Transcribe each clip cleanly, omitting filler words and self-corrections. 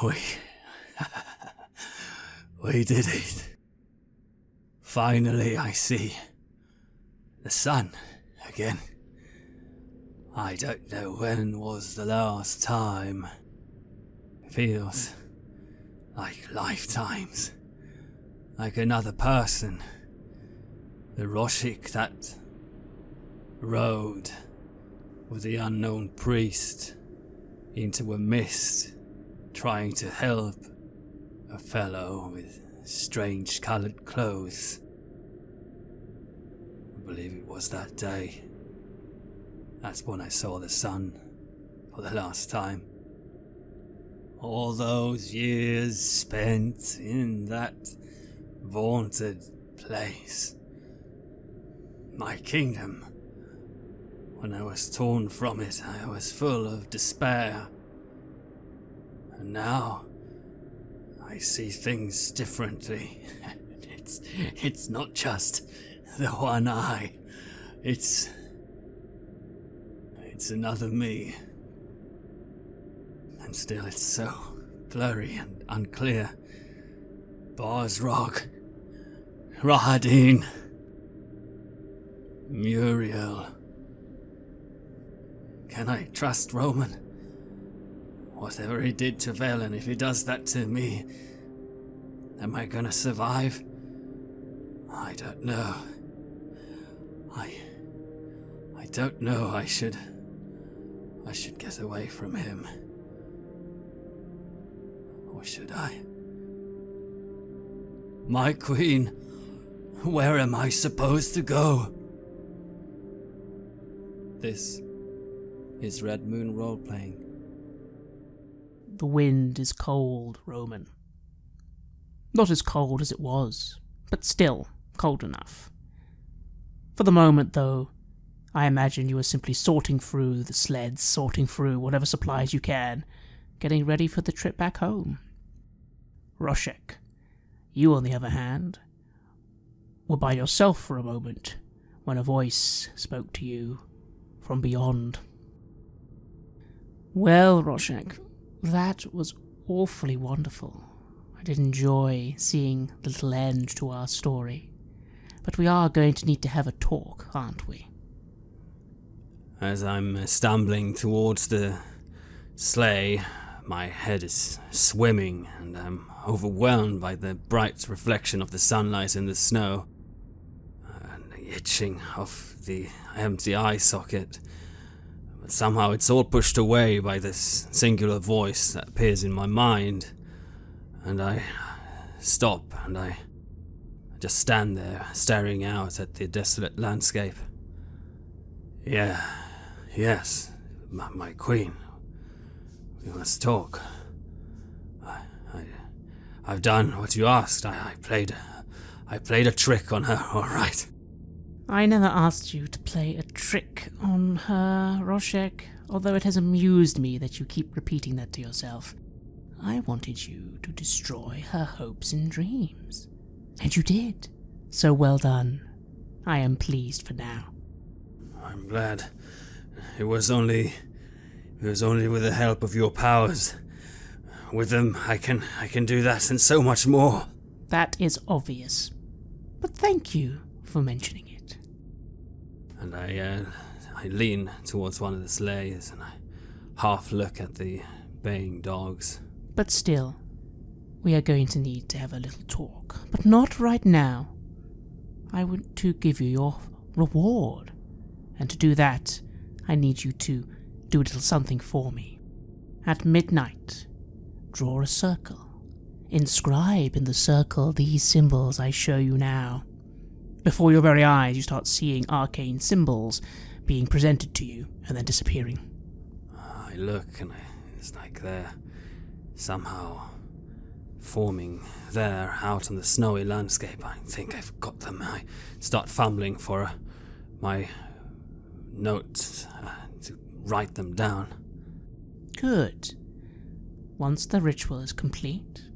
We... we did it. Finally I see the sun again. I don't know when was the last time. Feels like lifetimes. Like another person. The Roshik that rode with the unknown priest into a mist, trying to help a fellow with strange coloured clothes. I believe it was that day. That's when I saw the sun for the last time. All those years spent in that vaunted place. My kingdom. When I was torn from it, I was full of despair. And now, I see things differently. It's not just the one eye. It's another me. And still it's so blurry and unclear. Barsrog, Rahadin, Muriel. Can I trust Roman? Whatever he did to Velen, if he does that to me, am I gonna survive? I don't know. I don't know. I should get away from him. Or should I? My queen, where am I supposed to go? This is Red Moon role-playing. The wind is cold, Roman. Not as cold as it was, but still cold enough. For the moment, though, I imagine you are simply sorting through the sleds, sorting through whatever supplies you can, getting ready for the trip back home. Roshek, you, on the other hand, were by yourself for a moment when a voice spoke to you from beyond. Well, Roshek, that was awfully wonderful. I did enjoy seeing the little end to our story. But we are going to need to have a talk, aren't we? As I'm stumbling towards the sleigh, my head is swimming and I'm overwhelmed by the bright reflection of the sunlight in the snow and the itching of the empty eye socket. But somehow it's all pushed away by this singular voice that appears in my mind, and I stop and I just stand there staring out at the desolate landscape. Yes, my queen. We must talk. I've done what you asked. I played a trick on her, all right. I never asked you to play a trick on her, Roshek, although it has amused me that you keep repeating that to yourself. I wanted you to destroy her hopes and dreams. And you did. So well done. I am pleased for now. I'm glad. It was only with the help of your powers. With them, I can do that and so much more. That is obvious. But thank you for mentioning it. And I lean towards one of the sleighs and I half look at the baying dogs. But still, we are going to need to have a little talk. But not right now. I want to give you your reward. And to do that, I need you to do a little something for me. At midnight, draw a circle. Inscribe in the circle these symbols I show you now. Before your very eyes, you start seeing arcane symbols being presented to you and then disappearing. I look and it's like they're somehow forming there out on the snowy landscape. I think I've got them. I start fumbling for my notes to write them down. Good. Once the ritual is complete,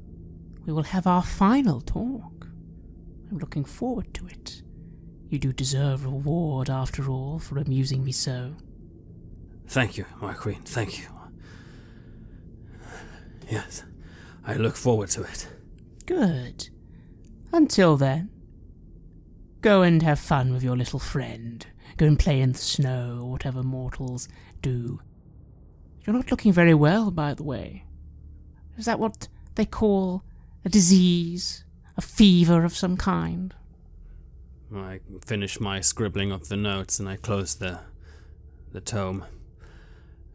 we will have our final talk. I'm looking forward to it. You do deserve a reward, after all, for amusing me so. Thank you, my queen, thank you. Yes, I look forward to it. Good. Until then, go and have fun with your little friend. Go and play in the snow, or whatever mortals do. You're not looking very well, by the way. Is that what they call a disease? A fever of some kind? I finish my scribbling of the notes and I close the tome.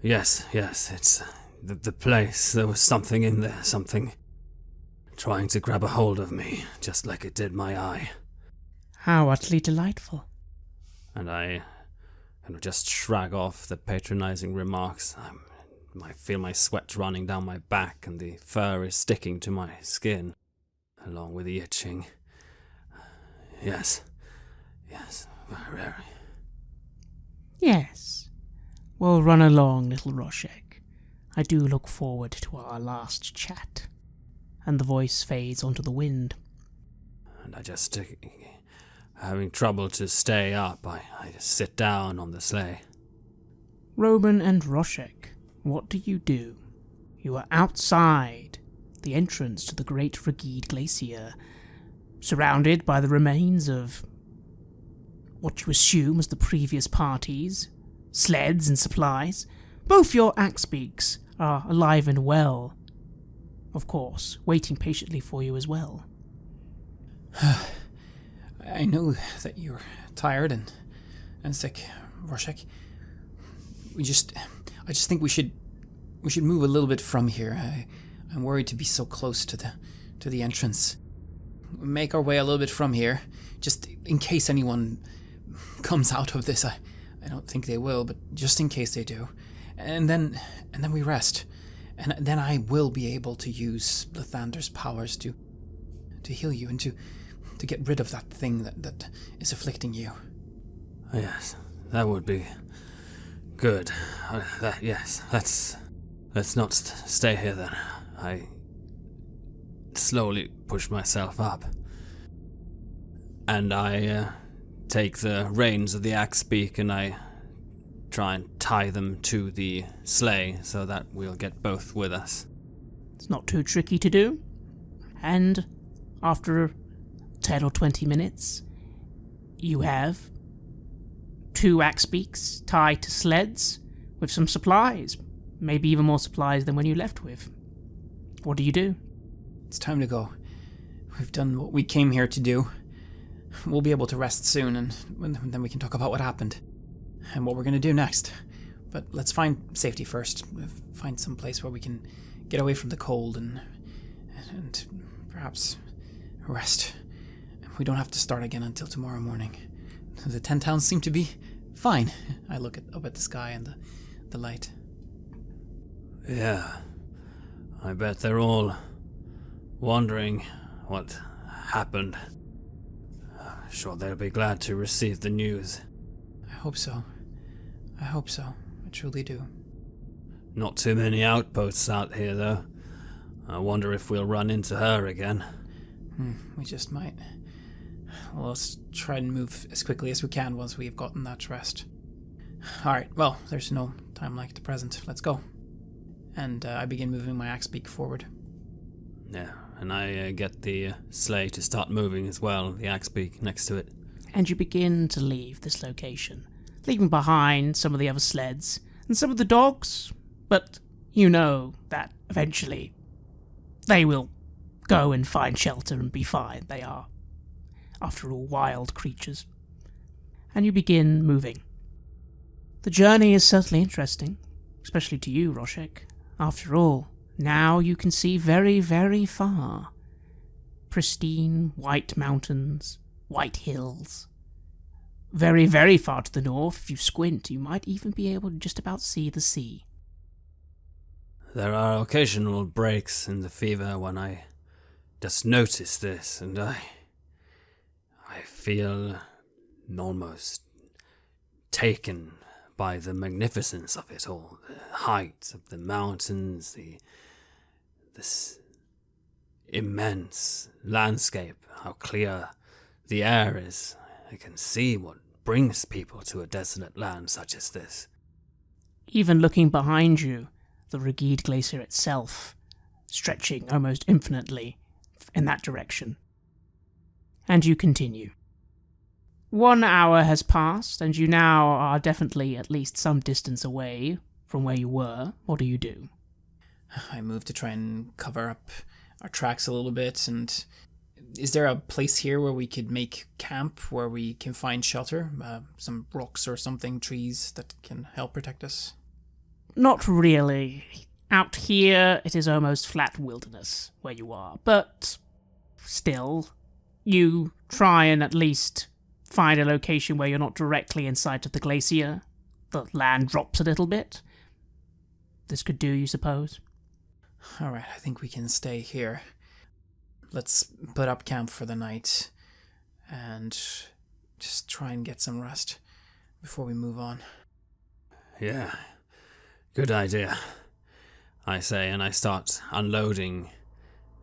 Yes, it's the place. There was something in there, something trying to grab a hold of me, just like it did my eye. How utterly delightful. And I kind of just shrug off the patronizing remarks. I feel my sweat running down my back and the fur is sticking to my skin, along with the itching. Yes, very. Yes. Well, run along, little Roshek. I do look forward to our last chat. And the voice fades onto the wind. And I just, having trouble to stay up, I just sit down on the sleigh. Roman and Roshek, what do? You are outside the entrance to the Great Rigid Glacier, surrounded by the remains of what you assume as the previous parties, sleds and supplies. Both your axbeaks are alive and well, of course, waiting patiently for you as well. I know that you're tired and sick, Roshek. I just think we should move a little bit from here. I'm worried to be so close to the entrance. Make our way a little bit from here, just in case anyone comes out of this. I don't think they will, but just in case they do. And then we rest. And then I will be able to use Lathander's powers to heal you and to get rid of that thing that is afflicting you. Yes, that would be good. Yes, let's not stay here then. I slowly push myself up. And I take the reins of the axbeak and I try and tie them to the sleigh so that we'll get both with us. It's not too tricky to do. And after 10 or 20 minutes, you have 2 axbeaks tied to sleds with some supplies. Maybe even more supplies than when you left with. What do you do? It's time to go. We've done what we came here to do. We'll be able to rest soon, and then we can talk about what happened and what we're going to do next. But let's find safety first. Find some place where we can get away from the cold and perhaps rest. We don't have to start again until tomorrow morning. The 10 towns seem to be fine. I look up at the sky and the light. Yeah, I bet they're all wondering what happened. Sure, they'll be glad to receive the news. I hope so. I truly do. Not too many outposts out here, though. I wonder if we'll run into her again. We just might. Well, let's try and move as quickly as we can once we've gotten that rest. Alright, well, there's no time like the present. Let's go. And I begin moving my axbeak forward. Yeah, and I get the sleigh to start moving as well, the axbeak next to it. And you begin to leave this location, leaving behind some of the other sleds and some of the dogs, but you know that eventually they will go and find shelter and be fine. They are, after all, wild creatures. And you begin moving. The journey is certainly interesting, especially to you, Roshek. After all, now you can see very, very far. Pristine white mountains, white hills. Very, very far to the north, if you squint, you might even be able to just about see the sea. There are occasional breaks in the fever when I just notice this, and I feel almost taken by the magnificence of it all, the heights of the mountains, this immense landscape, how clear the air is. I can see what brings people to a desolate land such as this. Even looking behind you, the Rigid Glacier itself stretching almost infinitely in that direction. And you continue. 1 hour has passed, and you now are definitely at least some distance away from where you were. What do you do? I move to try and cover up our tracks a little bit, and is there a place here where we could make camp, where we can find shelter? Some rocks or something, trees that can help protect us? Not really. Out here, it is almost flat wilderness where you are, but still, you try and at least find a location where you're not directly in sight of the glacier. The land drops a little bit. This could do, you suppose? Alright, I think we can stay here. Let's put up camp for the night and just try and get some rest before we move on. Yeah, good idea, I say, and I start unloading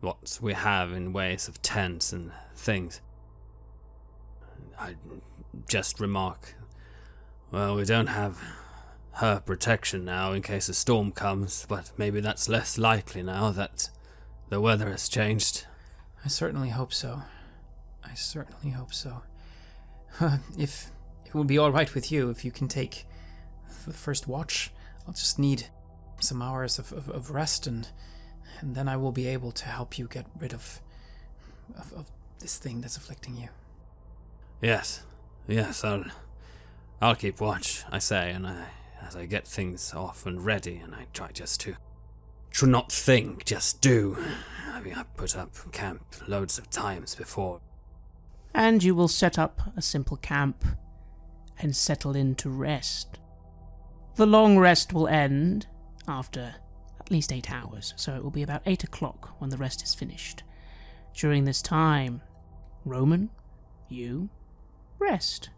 what we have in ways of tents and things. I just remark, well, we don't have her protection now in case a storm comes, but maybe that's less likely now that the weather has changed. I certainly hope so. If it would be alright with you, if you can take the first watch, I'll just need some hours of rest, and then I will be able to help you get rid of this thing that's afflicting you. Yes, I'll keep watch, I say, and as I get things off and ready, and I try just to not think, just do. I mean, I've put up camp loads of times before. And you will set up a simple camp and settle in to rest. The long rest will end after at least 8 hours, so it will be about 8 o'clock when the rest is finished. During this time, Roman, you rest.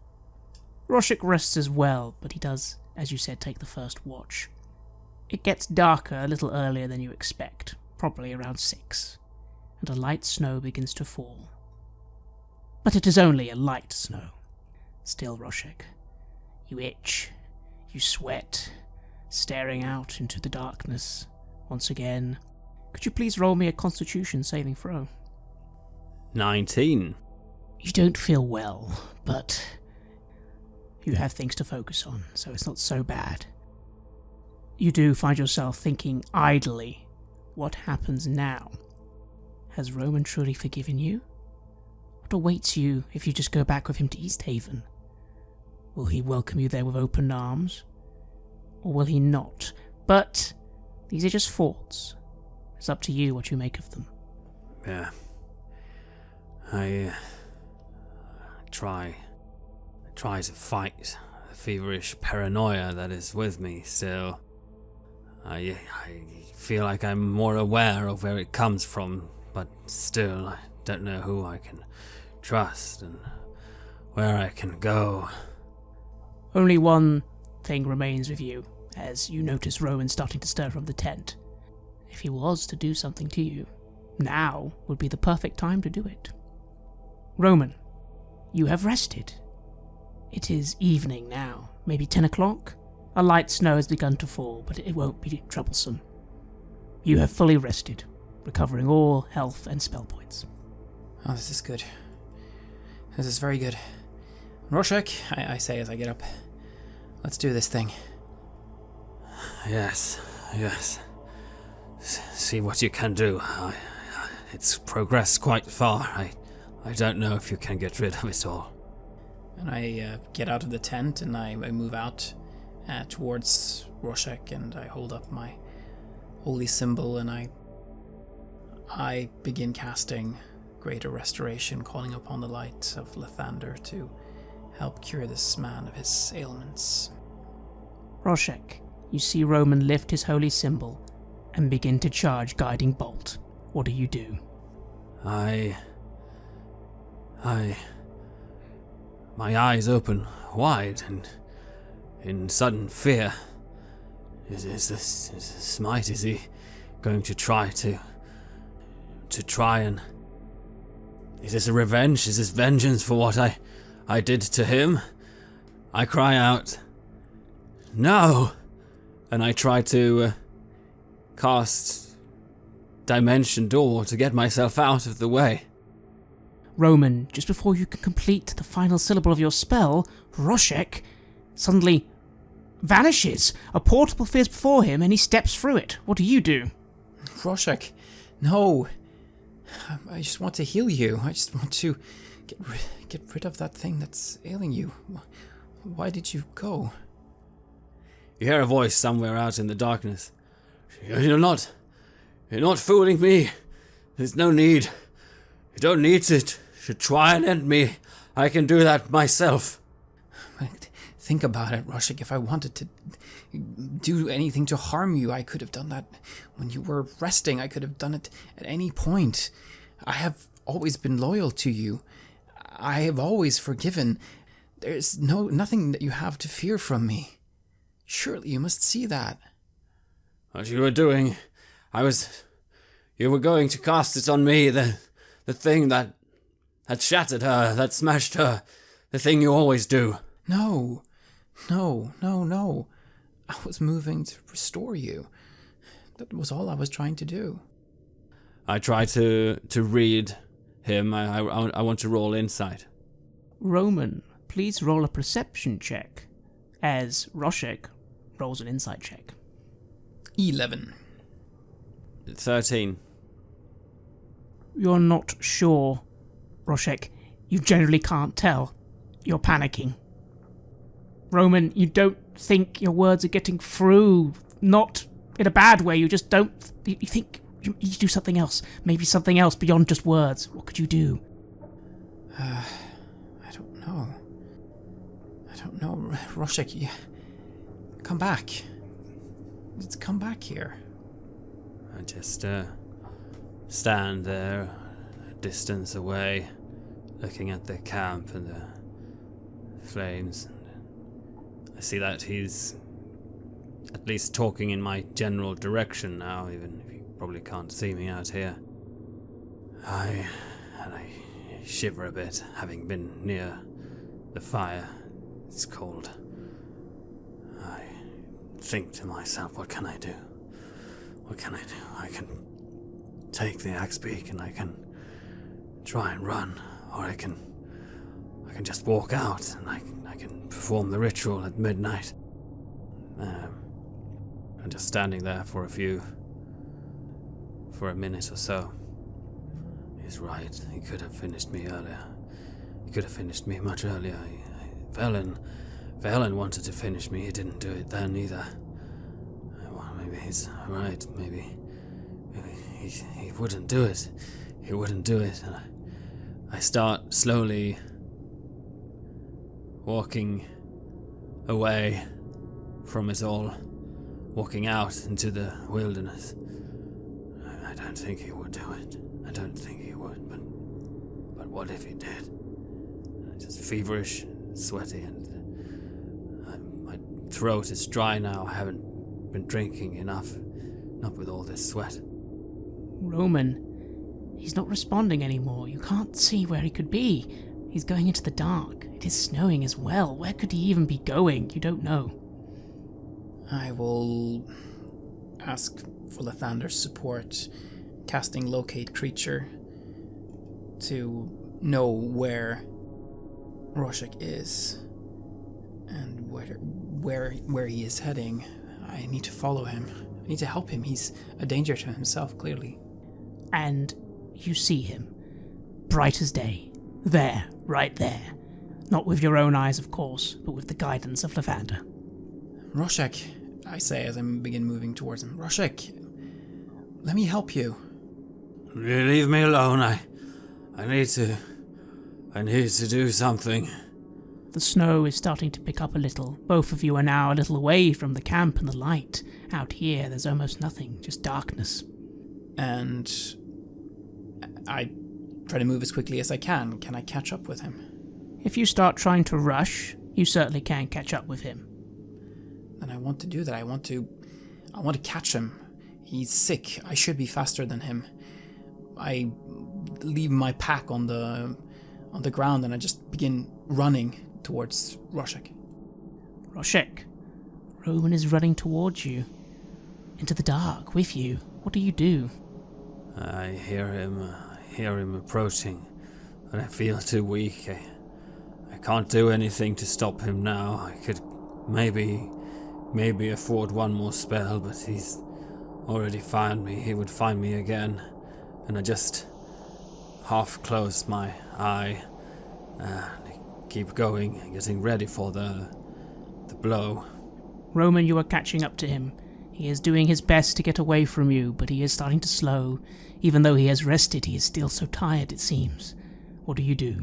Rorschach rests as well, but he does, as you said, take the first watch. It gets darker a little earlier than you expect, probably around 6, and a light snow begins to fall. But it is only a light snow. Still, Rorschach, you itch, you sweat, staring out into the darkness. Once again, could you please roll me a Constitution saving throw? 19. You don't feel well, but you have things to focus on, so it's not so bad. You do find yourself thinking idly, what happens now? Has Roman truly forgiven you? What awaits you if you just go back with him to East Haven? Will he welcome you there with open arms? Or will he not? But these are just thoughts. It's up to you what you make of them. Yeah. I try to fight the feverish paranoia that is with me still. I feel like I'm more aware of where it comes from, but still I don't know who I can trust and where I can go. Only one thing remains with you, as you notice Rowan starting to stir from the tent. If he was to do something to you, now would be the perfect time to do it. Roman, you have rested. It is evening now, maybe 10 o'clock. A light snow has begun to fall, but it won't be troublesome. You have fully rested, recovering all health and spell points. Oh, this is good. This is very good. Rorschach, I say as I get up, let's do this thing. Yes. See what you can do. It's progressed quite far. I don't know if you can get rid of it all. And I get out of the tent and I move out towards Rorschach, and I hold up my holy symbol, and I begin casting Greater Restoration, calling upon the light of Lathander to help cure this man of his ailments. Rorschach, you see Roman lift his holy symbol and begin to charge Guiding Bolt. What do you do? My eyes open wide and in sudden fear. Is this Smite? Is he going to try and... Is this a revenge? Is this vengeance for what I did to him? I cry out, no! And I try to cast dimension door to get myself out of the way. Roman, just before you can complete the final syllable of your spell, Roshek suddenly vanishes. A portal appears before him and he steps through it. What do you do? Roshek, no. I just want to heal you. I just want to get rid of that thing that's ailing you. Why did you go? You hear a voice somewhere out in the darkness. You're not fooling me. There's no need. You don't need to try and end me. I can do that myself. Think about it, Roshek. If I wanted to do anything to harm you, I could have done that when you were resting. I could have done it at any point. I have always been loyal to you. I have always forgiven. There's nothing that you have to fear from me. Surely you must see that. What you were doing, you were going to cast it on me, the thing that shattered her, that smashed her, the thing you always do. No. I was moving to restore you. That was all I was trying to do. I try to read him. I want to roll insight. Roman, please roll a perception check, as Roshek rolls an insight check. 11. 13. You're not sure, Roshek. You generally can't tell. You're panicking. Roman, you don't think your words are getting through. Not in a bad way, you just don't... You think you need to do something else. Maybe something else beyond just words. What could you do? I don't know. Roshek, come back. Let's come back here. I just stand there, a distance away, looking at the camp and the flames. I see that he's at least talking in my general direction now, even if you probably can't see me out here. I shiver a bit, having been near the fire. It's cold. I think to myself, what can I do? What can I do? I can take the axe beak and I can try and run, or I can just walk out and I can perform the ritual at midnight. I'm just standing there for a minute or so. He's right. He could have finished me earlier. He could have finished me much earlier. Velen wanted to finish me. He didn't do it then either. Well, maybe he's right. Maybe he wouldn't do it. He wouldn't do it. And I start slowly walking away from it all, walking out into the wilderness. I don't think he would do it. I don't think he would, but what if he did? I'm just feverish, sweaty, and my throat is dry now. I haven't been drinking enough, not with all this sweat. Roman, he's not responding anymore. You can't see where he could be. He's going into the dark. It is snowing as well. Where could he even be going? You don't know. I will ask for Lathander's support, casting Locate Creature, to know where Roshek is and where he is heading. I need to follow him. I need to help him. He's a danger to himself, clearly. And you see him, bright as day. There, right there. Not with your own eyes, of course, but with the guidance of Lathander. Roshek, I say as I begin moving towards him. Roshek, let me help you. Leave me alone. I need to do something. The snow is starting to pick up a little. Both of you are now a little away from the camp and the light. Out here, there's almost nothing, just darkness. And I try to move as quickly as I can. Can I catch up with him? If you start trying to rush, you certainly can catch up with him. Then I want to do that. I want to catch him. He's sick. I should be faster than him. I leave my pack on the ground and I just begin running towards Roshek. Roshek, Roman is running towards you. Into the dark, with you. What do you do? I hear him approaching, but I feel too weak. I can't do anything to stop him now. I could maybe afford one more spell, but he's already found me. He would find me again. And I just half close my eye and keep going, getting ready for the blow. Roman, you are catching up to him. He is doing his best to get away from you, but he is starting to slow. Even though he has rested, he is still so tired, it seems. What do you do?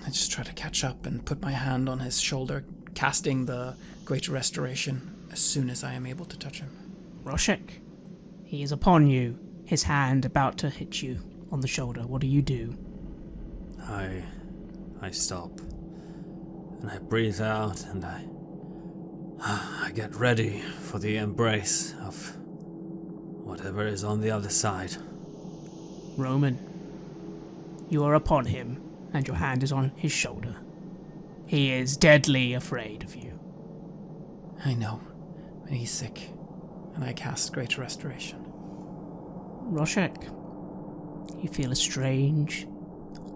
I just try to catch up and put my hand on his shoulder, casting the Great Restoration as soon as I am able to touch him. Roshek, he is upon you, his hand about to hit you on the shoulder. What do you do? I stop, and I breathe out, and I get ready for the embrace of whatever is on the other side. Roman, you are upon him, and your hand is on his shoulder. He is deadly afraid of you. I know, but he's sick, and I cast Great Restoration. Roshek, you feel a strange,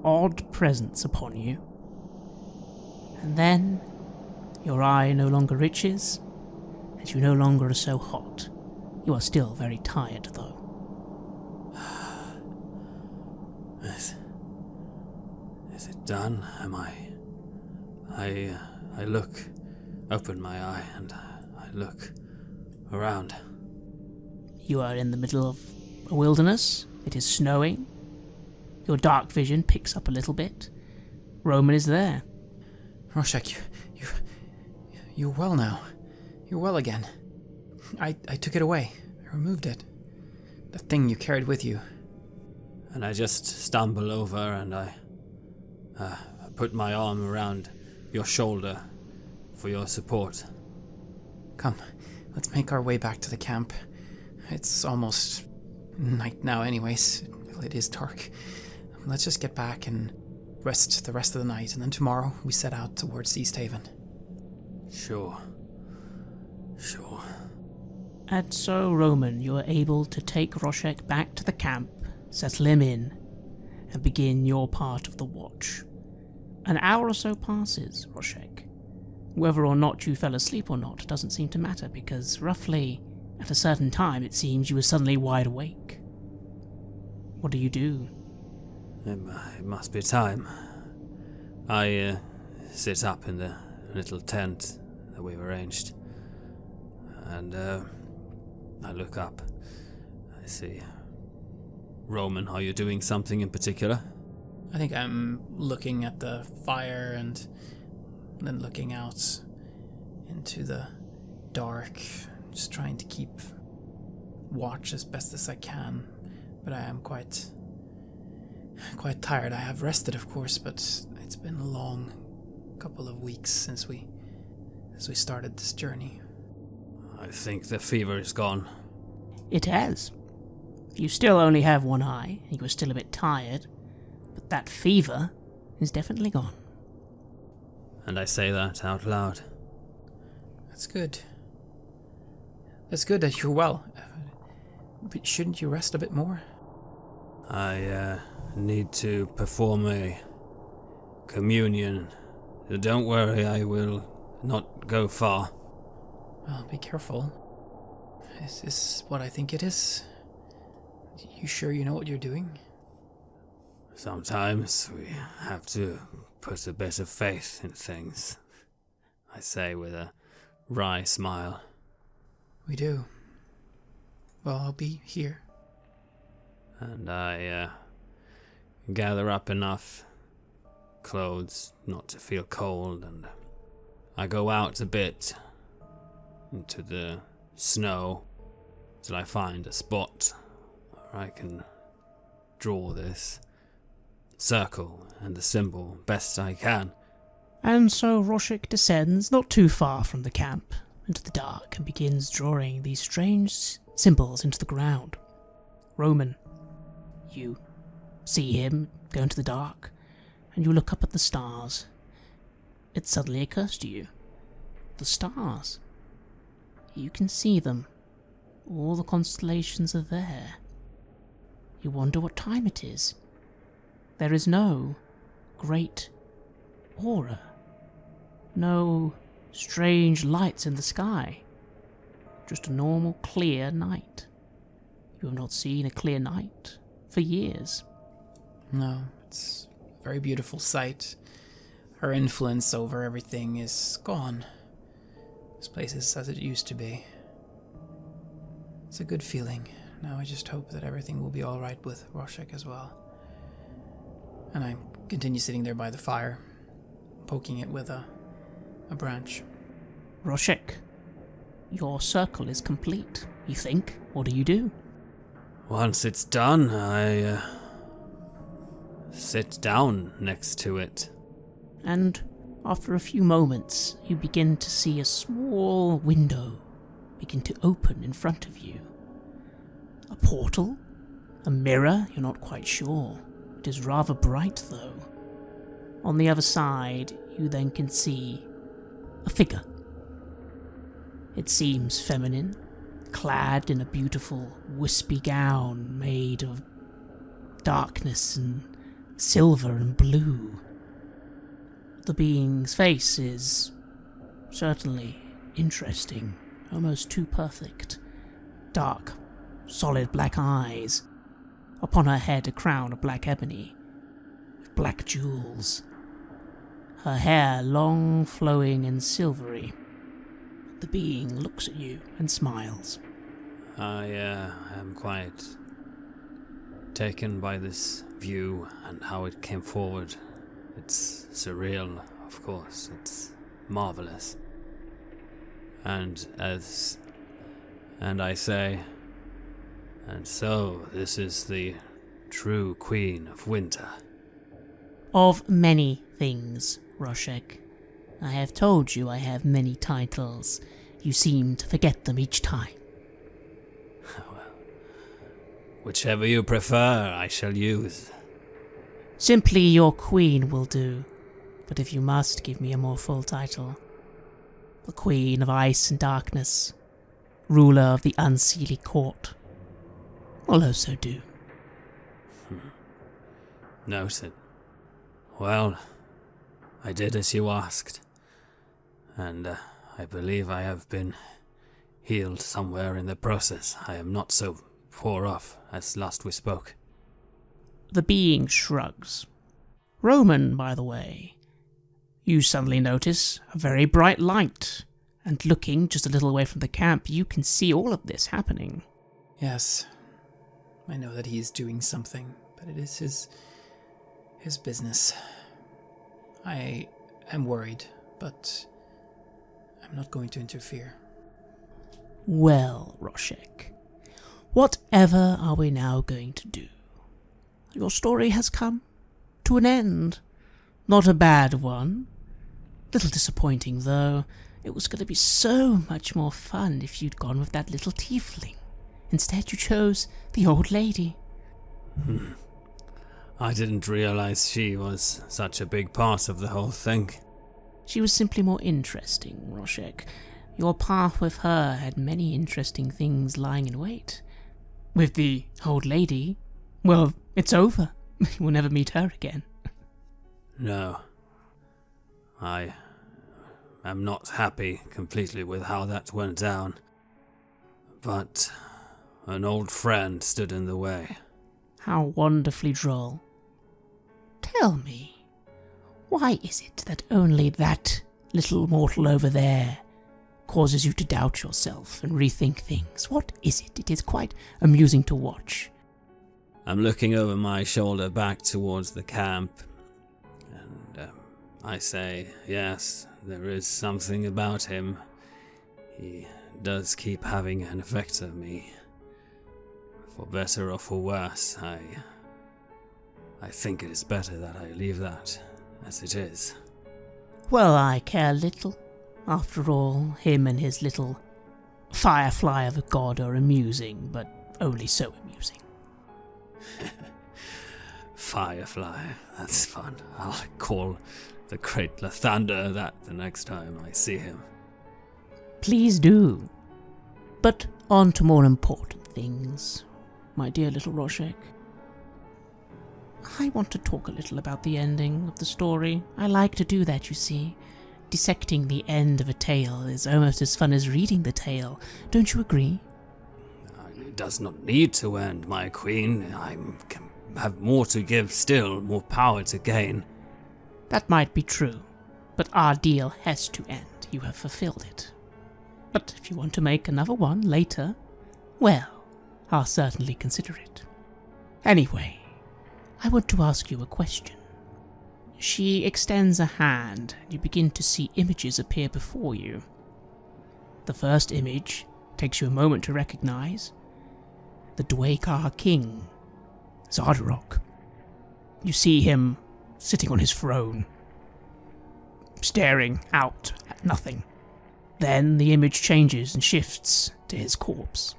odd presence upon you. And then, your eye no longer itches, and you no longer are so hot. You are still very tired, though. Is it done? Am I open my eye, and I look around. You are in the middle of a wilderness. It is snowing. Your dark vision picks up a little bit. Roman is there. Roshek, you're well now. You're well again. I took it away. I removed it. The thing you carried with you. And I just stumble over and I put my arm around your shoulder for your support. Come, let's make our way back to the camp. It's almost night now anyways. It is dark. Let's just get back and rest the rest of the night, and then tomorrow we set out towards East Haven. Sure. And so, Roman, you are able to take Roshek back to the camp, settle him in, and begin your part of the watch. An hour or so passes, Roshek. Whether or not you fell asleep or not doesn't seem to matter, because roughly at a certain time it seems you were suddenly wide awake. What do you do? It must be time. I sit up in the little tent that we've arranged, and I look up. I see. Roman, are you doing something in particular? I think I'm looking at the fire and then looking out into the dark, just trying to keep watch as best as I can. But I am quite tired. I have rested, of course, but it's been a long couple of weeks since we started this journey. I think the fever is gone. It has. You still only have one eye, and you are still a bit tired, but that fever is definitely gone. And I say that out loud. That's good. It's good that you're well. But shouldn't you rest a bit more? I need to perform a communion. Don't worry, I will not go far. Well, be careful. Is this what I think it is? You sure you know what you're doing? Sometimes we have to put a bit of faith in things, I say with a wry smile. We do. Well, I'll be here. And I gather up enough clothes not to feel cold, and I go out a bit into the snow till I find a spot where I can draw this circle and the symbol best I can. And so Roshek descends not too far from the camp into the dark and begins drawing these strange symbols into the ground. Roman, you see him go into the dark, and you look up at the stars. It suddenly occurs to you. The stars. You can see them. All the constellations are there. you wonder what time it is. There is no great aura, no strange lights in the sky, just a normal clear night. You have not seen a clear night for years. No, it's a very beautiful sight. Her influence over everything is gone. This place is as it used to be. It's a good feeling. Now I just hope that everything will be alright with Roshek as well. And I continue sitting there by the fire, poking it with a branch. Roshek, your circle is complete, you think. What do you do? Once it's done, I sit down next to it. And after a few moments, you begin to see a small window begin to open in front of you. A portal? A mirror? You're not quite sure. It is rather bright, though. On the other side, you then can see a figure. It seems feminine, clad in a beautiful, wispy gown made of darkness and silver and blue. The being's face is certainly interesting, almost too perfect. Dark, solid black eyes. Upon her head a crown of black ebony, with black jewels. Her hair long, flowing and silvery. The being looks at you and smiles. I am quite taken by this view and how it came forward. It's surreal, of course. It's marvelous. And I say, and so this is the true Queen of Winter. Of many things, Roshek. I have told you I have many titles. You seem to forget them each time. Well, whichever you prefer, I shall use. Simply your queen will do, but if you must give me a more full title, the Queen of Ice and Darkness, ruler of the Unseelie Court, will also do. Noted. Well, I did as you asked, and I believe I have been healed somewhere in the process. I am not so poor off as last we spoke. The being shrugs. Roman, by the way, you suddenly notice a very bright light, and looking just a little away from the camp, you can see all of this happening. Yes, I know that he is doing something, but it is his business. I am worried, but I'm not going to interfere. Well, Roshek, whatever are we now going to do? Your story has come to an end. Not a bad one. Little disappointing, though. It was going to be so much more fun if you'd gone with that little tiefling. Instead, you chose the old lady. I didn't realize she was such a big part of the whole thing. She was simply more interesting, Roshek. Your path with her had many interesting things lying in wait. With the old lady, well, it's over. You will never meet her again. No. I am not happy completely with how that went down. But an old friend stood in the way. How wonderfully droll. Tell me, why is it that only that little mortal over there causes you to doubt yourself and rethink things? What is it? It is quite amusing to watch. I'm looking over my shoulder back towards the camp, and I say, yes, there is something about him. He does keep having an effect on me. For better or for worse, I think it is better that I leave that as it is. Well, I care little. After all, him and his little firefly of a god are amusing, but only so amusing. Firefly, that's fun. I'll call the great Lathander that the next time I see him. Please do. But on to more important things, my dear little Roshek. I want to talk a little about the ending of the story. I like to do that, you see. Dissecting the end of a tale is almost as fun as reading the tale. Don't you agree? It does not need to end, my queen. I have more to give still, more power to gain. That might be true, but our deal has to end. You have fulfilled it. But if you want to make another one later, well, I'll certainly consider it. Anyway, I want to ask you a question. She extends a hand, and you begin to see images appear before you. The first image takes you a moment to recognize. The Dwaekar king, Zardarok. You see him sitting on his throne, staring out at nothing. Then the image changes and shifts to his corpse.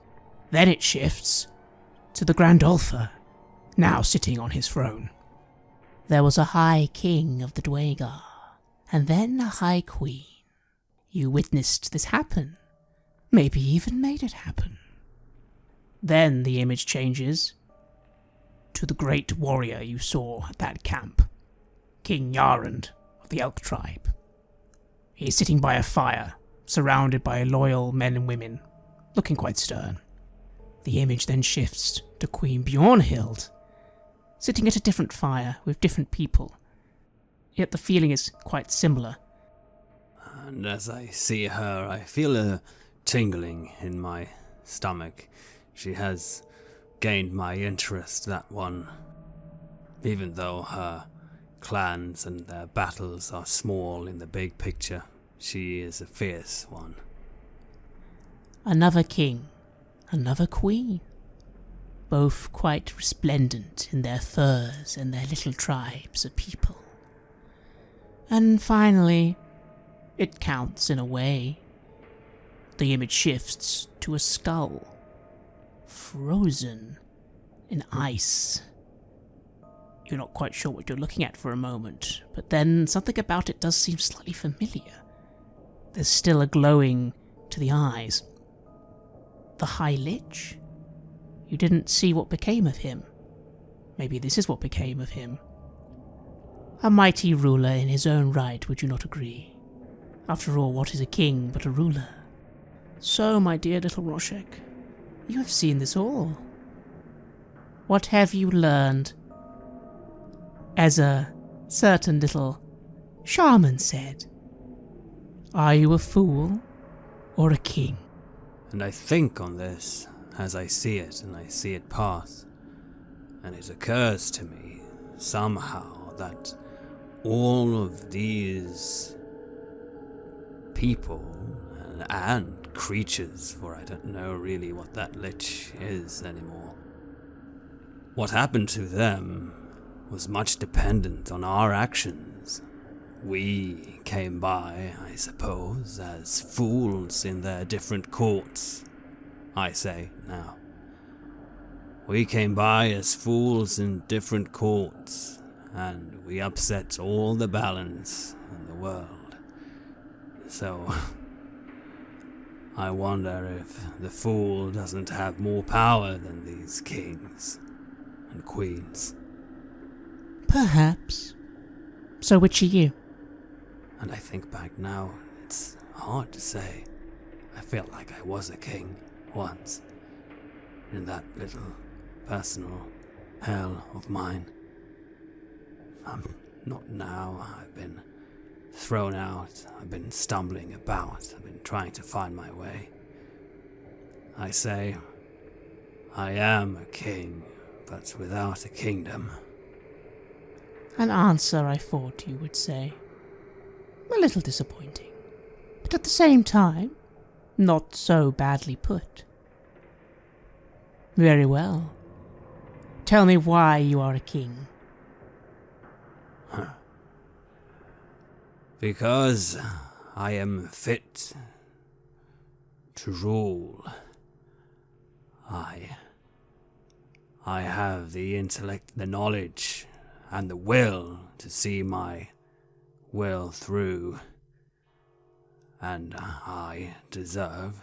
Then it shifts to the Grandolpher, now sitting on his throne. There was a high king of the Dwaegar, and then a high queen. You witnessed this happen, maybe even made it happen. Then the image changes to the great warrior you saw at that camp, King Yarand of the Elk tribe. He is sitting by a fire, surrounded by loyal men and women, looking quite stern. The image then shifts to Queen Bjornhild, sitting at a different fire with different people, yet the feeling is quite similar. And as I see her, I feel a tingling in my stomach. She has gained my interest, that one. Even though her clans and their battles are small in the big picture, she is a fierce one. Another king, another queen, both quite resplendent in their furs and their little tribes of people. And finally, it counts in a way. The image shifts to a skull, frozen in ice. You're not quite sure what you're looking at for a moment, but then something about it does seem slightly familiar. There's still a glowing to the eyes. The High Lich? You didn't see what became of him. Maybe this is what became of him. A mighty ruler in his own right, would you not agree? After all, what is a king but a ruler? So, my dear little Roshek, you have seen this all. What have you learned? As a certain little shaman said, are you a fool or a king? And I think on this as I see it, and I see it pass, and it occurs to me somehow that all of these people and creatures, for I don't know really what that lich is anymore, what happened to them was much dependent on our actions. We came by, I suppose, as fools in their different courts. I say now. We came by as fools in different courts, and we upset all the balance in the world. So, I wonder if the fool doesn't have more power than these kings and queens. Perhaps. So which are you? And I think back now, it's hard to say. I felt like I was a king once, in that little personal hell of mine. I'm not now. I've been thrown out. I've been stumbling about. I've been trying to find my way. I say, I am a king, but without a kingdom. An answer I thought you would say. A little disappointing, but at the same time, not so badly put. Very well. Tell me why you are a king. Because I am fit to rule. I have the intellect, the knowledge, and the will to see my will through, and I deserve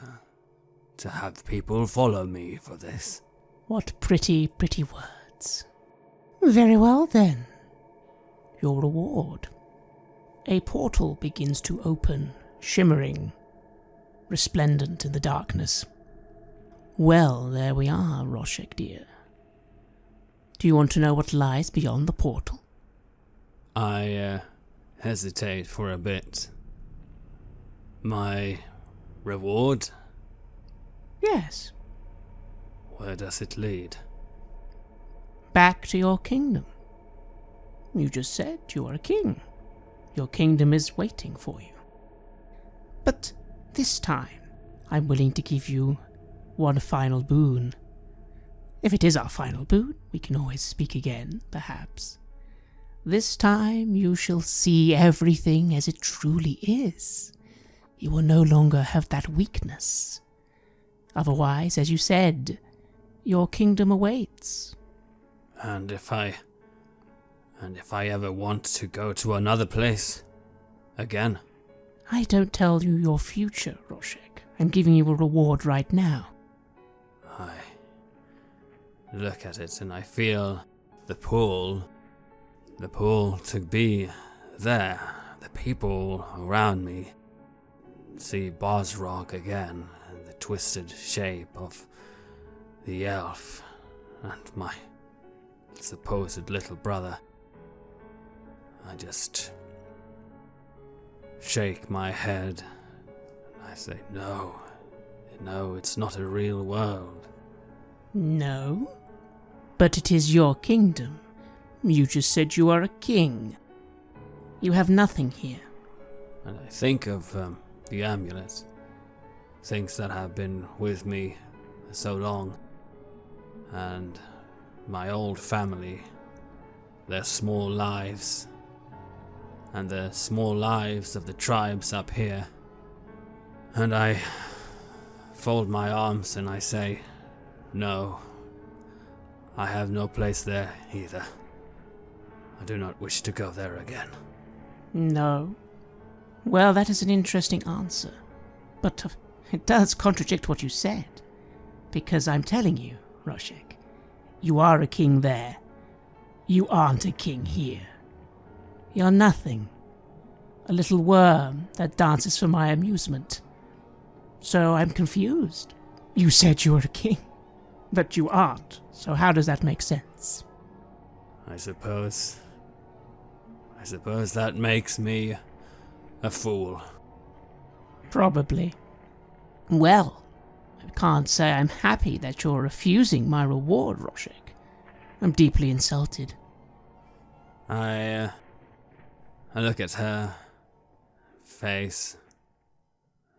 to have people follow me for this. What pretty, pretty words. Very well then. Your reward. A portal begins to open, shimmering, resplendent in the darkness. Well, there we are, Roshek dear. Do you want to know what lies beyond the portal? I hesitate for a bit. My reward? Yes. Where does it lead? Back to your kingdom. You just said you are a king. Your kingdom is waiting for you. But this time, I'm willing to give you one final boon. If it is our final boon, we can always speak again, perhaps. This time you shall see everything as it truly is. You will no longer have that weakness. Otherwise, as you said, your kingdom awaits. And if I ever want to go to another place again? I don't tell you your future, Roshek. I'm giving you a reward right now. I look at it and I feel the pull to be there, the people around me. See Bosrog again, and the twisted shape of the elf, and my supposed little brother. I just shake my head. I say, no, it's not a real world. No, but it is your kingdom. You just said you are a king. You have nothing here. And I think of the amulet, things that have been with me so long, and my old family, their small lives, and the small lives of the tribes up here. And I fold my arms and I say, no, I have no place there either. I do not wish to go there again. No. Well, that is an interesting answer. But it does contradict what you said. Because I'm telling you, Roshek, you are a king there. You aren't a king here. You're nothing. A little worm that dances for my amusement. So I'm confused. You said you were a king, but you aren't. So how does that make sense? I suppose that makes me a fool. Probably. Well, I can't say I'm happy that you're refusing my reward, Roshek. I'm deeply insulted. I look at her face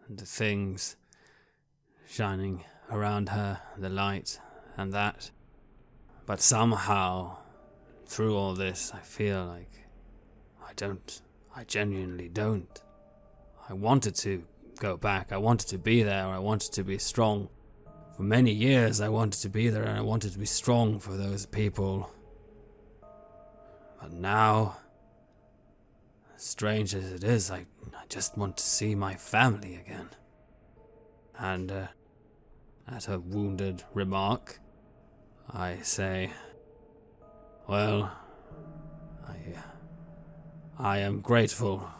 and the things shining around her, the light and that. But somehow, through all this, I feel like I genuinely don't. I wanted to go back, I wanted to be there, I wanted to be strong. For many years I wanted to be there and I wanted to be strong for those people. But now, strange as it is, I just want to see my family again. And at her wounded remark, I say, well, I am grateful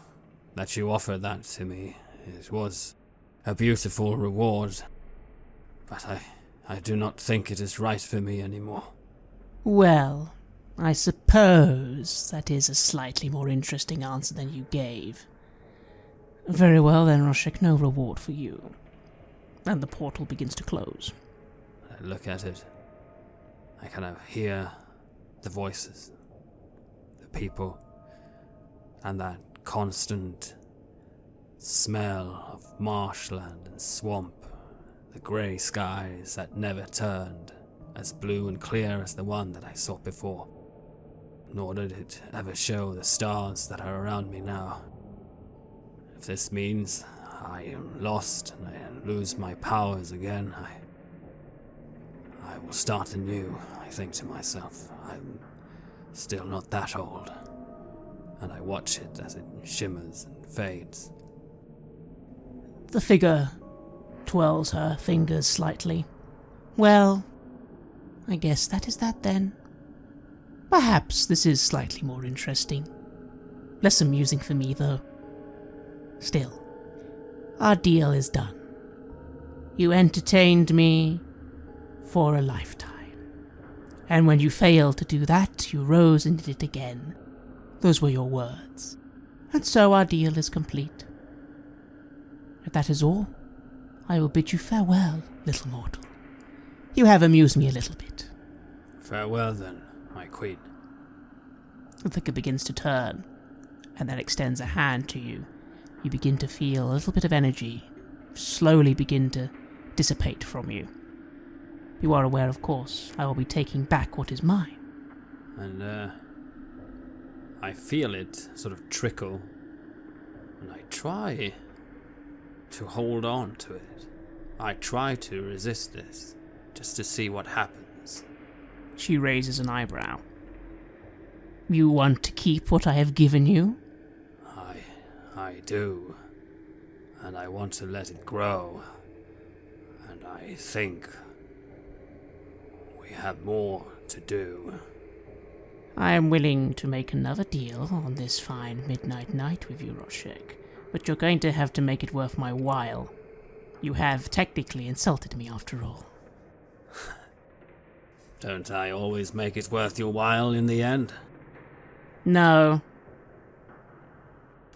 that you offered that to me. It was a beautiful reward, but I do not think it is right for me anymore. Well, I suppose that is a slightly more interesting answer than you gave. Very well then, Roshek, no reward for you. And the portal begins to close. I look at it. I kind of hear the voices, the people, and that constant smell of marshland and swamp, the grey skies that never turned as blue and clear as the one that I saw before, nor did it ever show the stars that are around me now. If this means I am lost and I lose my powers again, I will start anew, I think to myself. I'm still not that old. And I watch it as it shimmers and fades. The figure twirls her fingers slightly. Well, I guess that is that then. Perhaps this is slightly more interesting. Less amusing for me, though. Still, our deal is done. You entertained me for a lifetime. And when you failed to do that, you rose and did it again. Those were your words. And so our deal is complete. If that is all, I will bid you farewell, little mortal. You have amused me a little bit. Farewell then, my queen. The figure begins to turn, and then extends a hand to you. You begin to feel a little bit of energy slowly begin to dissipate from you. You are aware, of course, I will be taking back what is mine. And, I feel it sort of trickle, and I try to hold on to it. I try to resist this, just to see what happens. She raises an eyebrow. You want to keep what I have given you? I do. And I want to let it grow. And I think we have more to do. I am willing to make another deal on this fine midnight night with you, Roshek, but you're going to have to make it worth my while. You have technically insulted me after all. Don't I always make it worth your while in the end? No.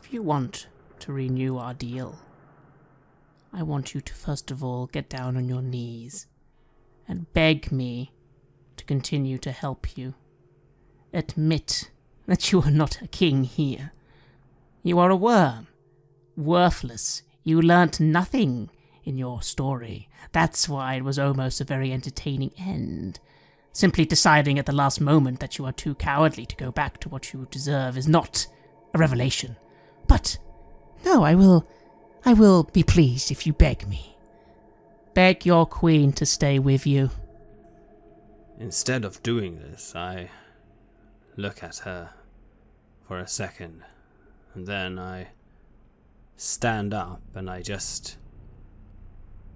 If you want to renew our deal, I want you to first of all get down on your knees and beg me to continue to help you. Admit that you are not a king here. You are a worm. Worthless. You learnt nothing in your story. That's why it was almost a very entertaining end. Simply deciding at the last moment that you are too cowardly to go back to what you deserve is not a revelation. But, no, I will be pleased if you beg me. Beg your queen to stay with you. Instead of doing this, I look at her for a second, and then I stand up and I just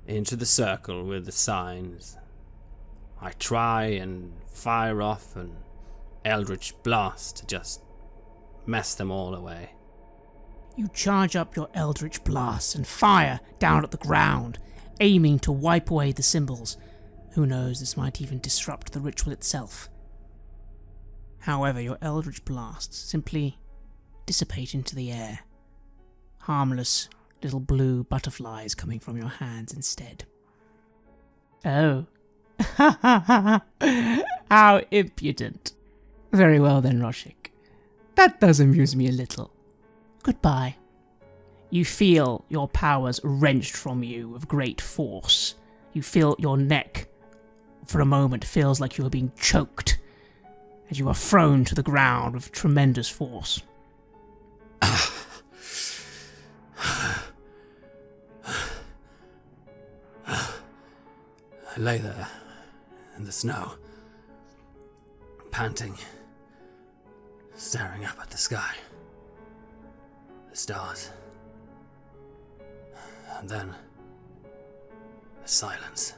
into the circle with the signs. I try and fire off an eldritch blast to just mess them all away. You charge up your eldritch blast and fire down at the ground, aiming to wipe away the symbols. Who knows, this might even disrupt the ritual itself. However, your eldritch blasts simply dissipate into the air. Harmless little blue butterflies coming from your hands instead. Oh. How impudent. Very well then, Roshik. That does amuse me a little. Goodbye. You feel your powers wrenched from you with great force. You feel your neck, for a moment, feels like you are being choked, as you are thrown to the ground with tremendous force. I lay there in the snow, panting, staring up at the sky, the stars, and then the silence.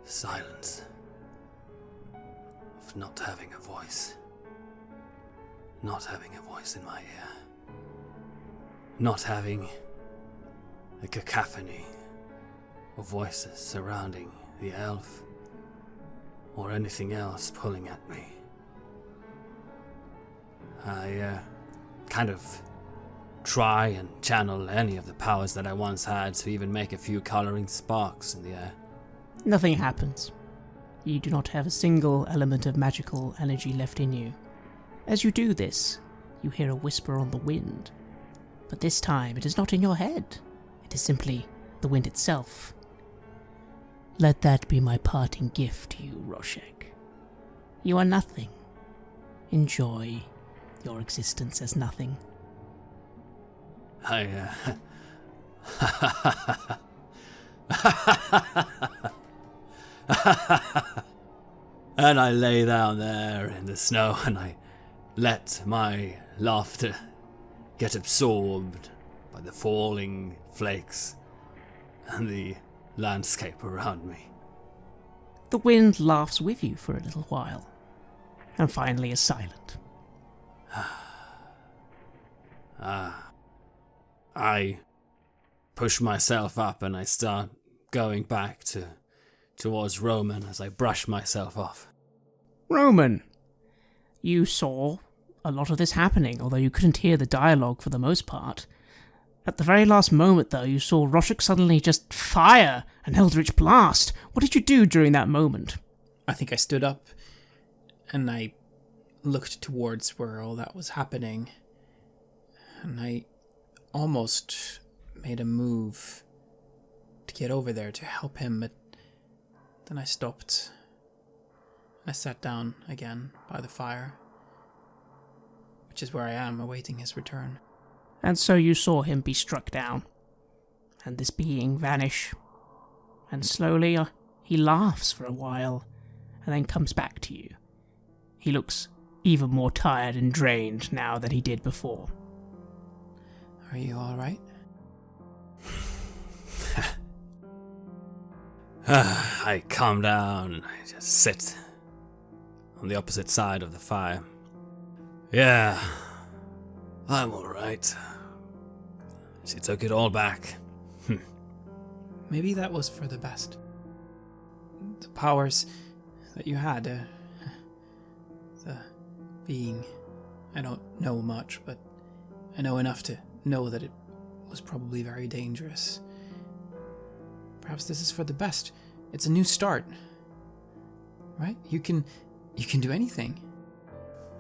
The silence of not having a voice. Not having a voice in my ear. Not having a cacophony of voices surrounding the elf or anything else pulling at me. I kind of try and channel any of the powers that I once had to even make a few coloring sparks in the air. Nothing happens. You do not have a single element of magical energy left in you. As you do this, you hear a whisper on the wind. But this time it is not in your head. It is simply the wind itself. Let that be my parting gift to you, Roshek. You are nothing. Enjoy your existence as nothing. And I lay down there in the snow and I let my laughter get absorbed by the falling flakes and the landscape around me. The wind laughs with you for a little while. and finally is silent. I push myself up and I start going back towards Roman as I brush myself off. Roman, you saw a lot of this happening, although you couldn't hear the dialogue for the most part. At the very last moment, though, you saw Raulerson suddenly just fire an eldritch blast. What did you do during that moment? I think I stood up and I looked towards where all that was happening, and I almost made a move to get over there to help him, but then I stopped. I sat down again by the fire, which is where I am, awaiting his return. And so you saw him be struck down, and this being vanish, and slowly he laughs for a while, and then comes back to you. He looks even more tired and drained now than he did before. Are you all right? I calm down and I just sit on the opposite side of the fire. Yeah, I'm alright. She took it all back. Maybe that was for the best. The powers that you had, the being, I don't know much, but I know enough to know that it was probably very dangerous. Perhaps this is for the best. It's a new start. Right? You can do anything.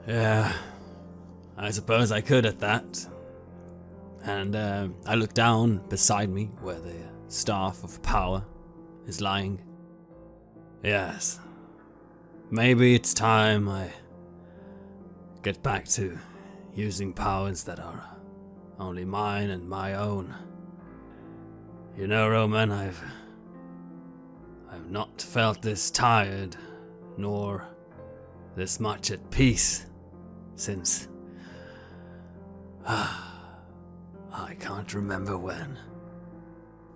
Yeah, I suppose I could at that. And I look down beside me where the staff of power is lying. Yes, maybe it's time I get back to using powers that are only mine and my own. You know, Roman, I've not felt this tired, nor this much at peace since I can't remember when.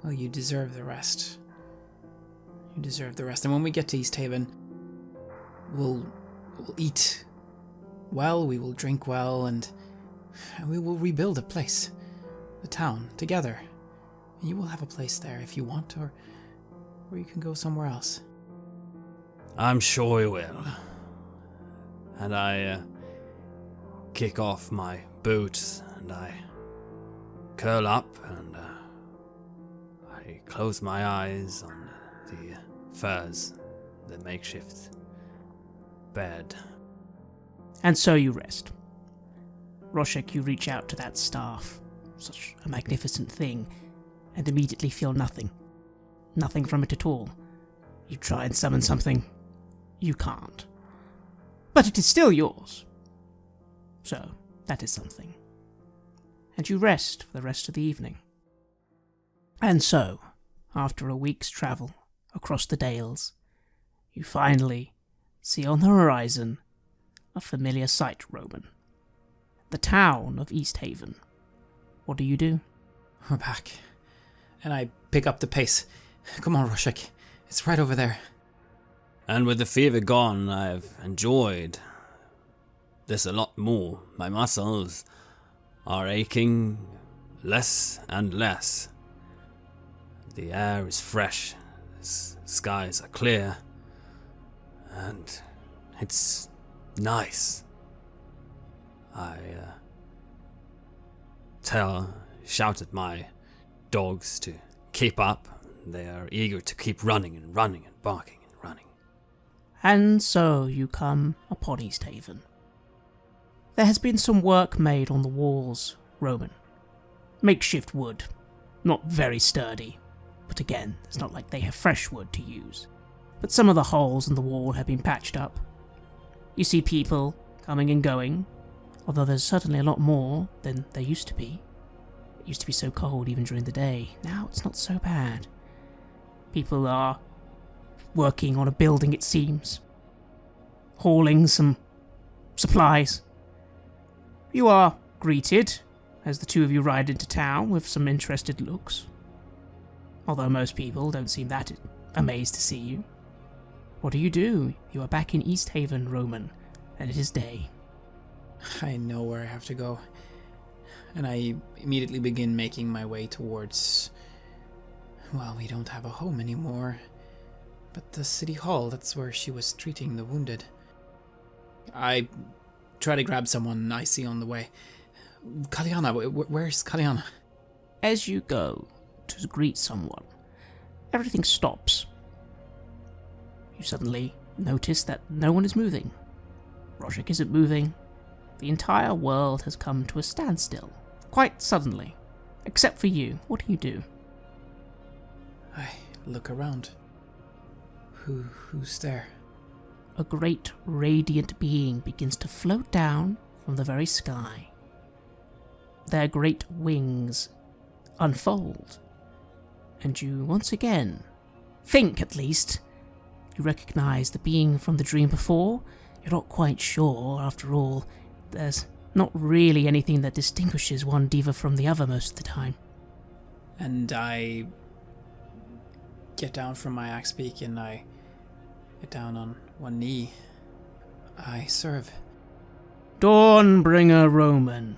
Well, you deserve the rest. You deserve the rest. And when we get to East Haven, we'll eat well, we will drink well, and we will rebuild a place, the town, together. And you will have a place there if you want, or you can go somewhere else. I'm sure we will. And I kick off my boots and I curl up and I close my eyes on the furs, the makeshift bed. And so you rest. Raulerson, you reach out to that staff, such a magnificent thing, and immediately feel nothing. Nothing from it at all. You try and summon something. You can't. But it is still yours. So, that is something. And you rest for the rest of the evening. And so, after a week's travel across the Dales, you finally see on the horizon a familiar sight, Roman. The town of East Haven. What do? We're back. And I pick up the pace. Come on, Raulerson. It's right over there. And with the fever gone, I've enjoyed this a lot more. My muscles are aching less and less. The air is fresh, the skies are clear, and it's nice. I shout at my dogs to keep up. They are eager to keep running and running and barking and running. And so you come upon East Haven. There has been some work made on the walls, Roman. Makeshift wood. Not very sturdy, but again, it's not like they have fresh wood to use. But some of the holes in the wall have been patched up. You see people coming and going, although there's certainly a lot more than there used to be. It used to be so cold even during the day. Now it's not so bad. People are working on a building, it seems. Hauling some supplies. You are greeted as the two of you ride into town with some interested looks. Although most people don't seem that amazed to see you. What do? You are back in East Haven, Roman, and it is day. I know where I have to go. And I immediately begin making my way towards... Well, we don't have a home anymore. But the city hall, that's where she was treating the wounded. I try to grab someone I see on the way. Kaliana, where's Kaliana? As you go to greet someone, everything stops. You suddenly notice that no one is moving. Raulerson isn't moving. The entire world has come to a standstill, quite suddenly. Except for you. What do? I look around. Who's there? A great radiant being begins to float down from the very sky. Their great wings unfold, and you once again think, at least, you recognize the being from the dream before. You're not quite sure, after all. There's not really anything that distinguishes one diva from the other most of the time. And I get down from my axe beak and I get down on one knee. I serve. Dawnbringer Roman,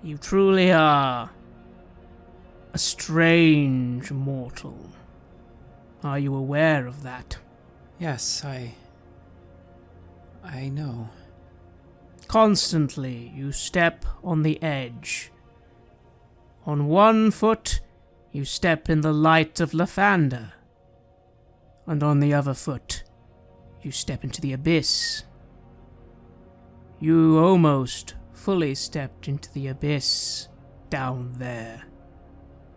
you truly are a strange mortal. Are you aware of that? Yes, I know. Constantly you step on the edge. On one foot you step in the light of Lathander, and on the other foot you step into the abyss. You almost fully stepped into the abyss down there.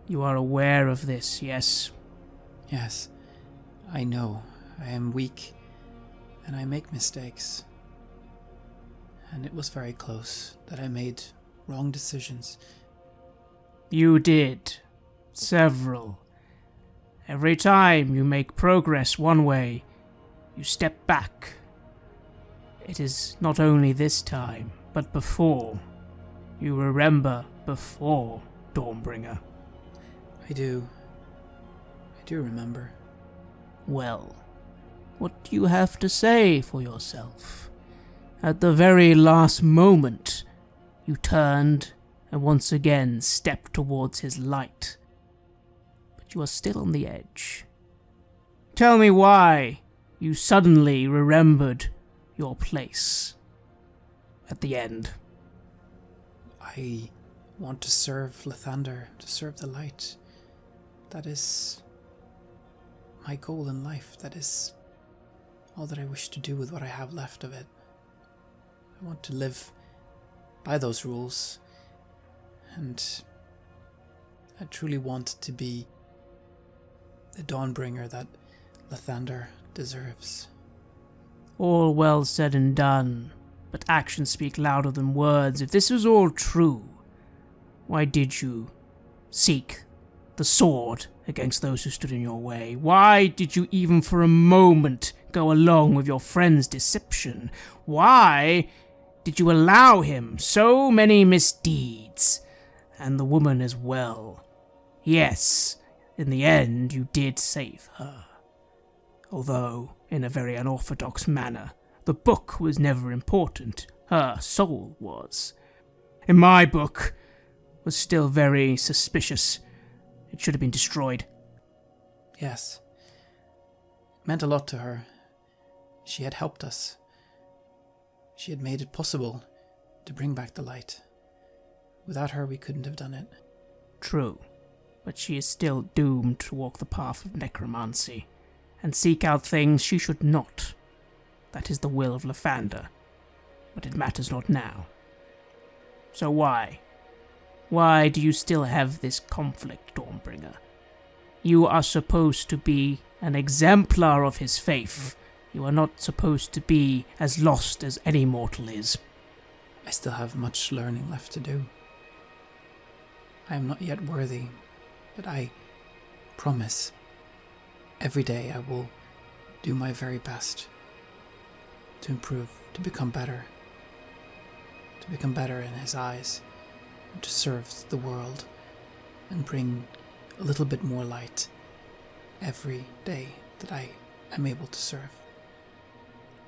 You are aware of this, yes? Yes, I know. I am weak, and I make mistakes. And it was very close that I made wrong decisions. You did. Several. Every time you make progress one way, you step back. It is not only this time, but before. You remember before, Dawnbringer. I do remember. Well, what do you have to say for yourself? At the very last moment, you turned and once again stepped towards his light. But you are still on the edge. Tell me why you suddenly remembered your place at the end. I want to serve Lathander, to serve the light. That is my goal in life. That is all that I wish to do with what I have left of it. I want to live by those rules, and I truly want to be the Dawnbringer that Lathander deserves. All well said and done, but actions speak louder than words. If this was all true, why did you seek the sword against those who stood in your way? Why did you even for a moment go along with your friend's deception? Why did you allow him so many misdeeds? And the woman as well. Yes, in the end you did save her. Although, in a very unorthodox manner. The book was never important. Her soul was. In my book, was still very suspicious. It should have been destroyed. Yes. It meant a lot to her. She had helped us. She had made it possible to bring back the light. Without her, we couldn't have done it. True, but she is still doomed to walk the path of necromancy, and seek out things she should not. That is the will of Lathander, but it matters not now. So why? Why do you still have this conflict, Dawnbringer? You are supposed to be an exemplar of his faith. You are not supposed to be as lost as any mortal is. I still have much learning left to do. I am not yet worthy, but I promise every day I will do my very best to improve, to become better in his eyes, and to serve the world and bring a little bit more light every day that I am able to serve.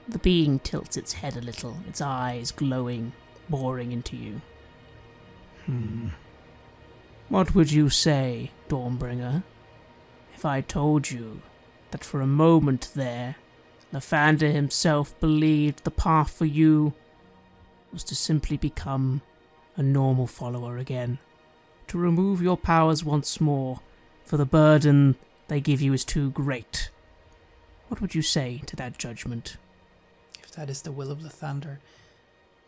The being tilts its head a little, its eyes glowing, boring into you. What would you say, Dawnbringer, if I told you that for a moment there, Lathander himself believed the path for you was to simply become a normal follower again, to remove your powers once more, for the burden they give you is too great? What would you say to that judgment? If that is the will of Lathander,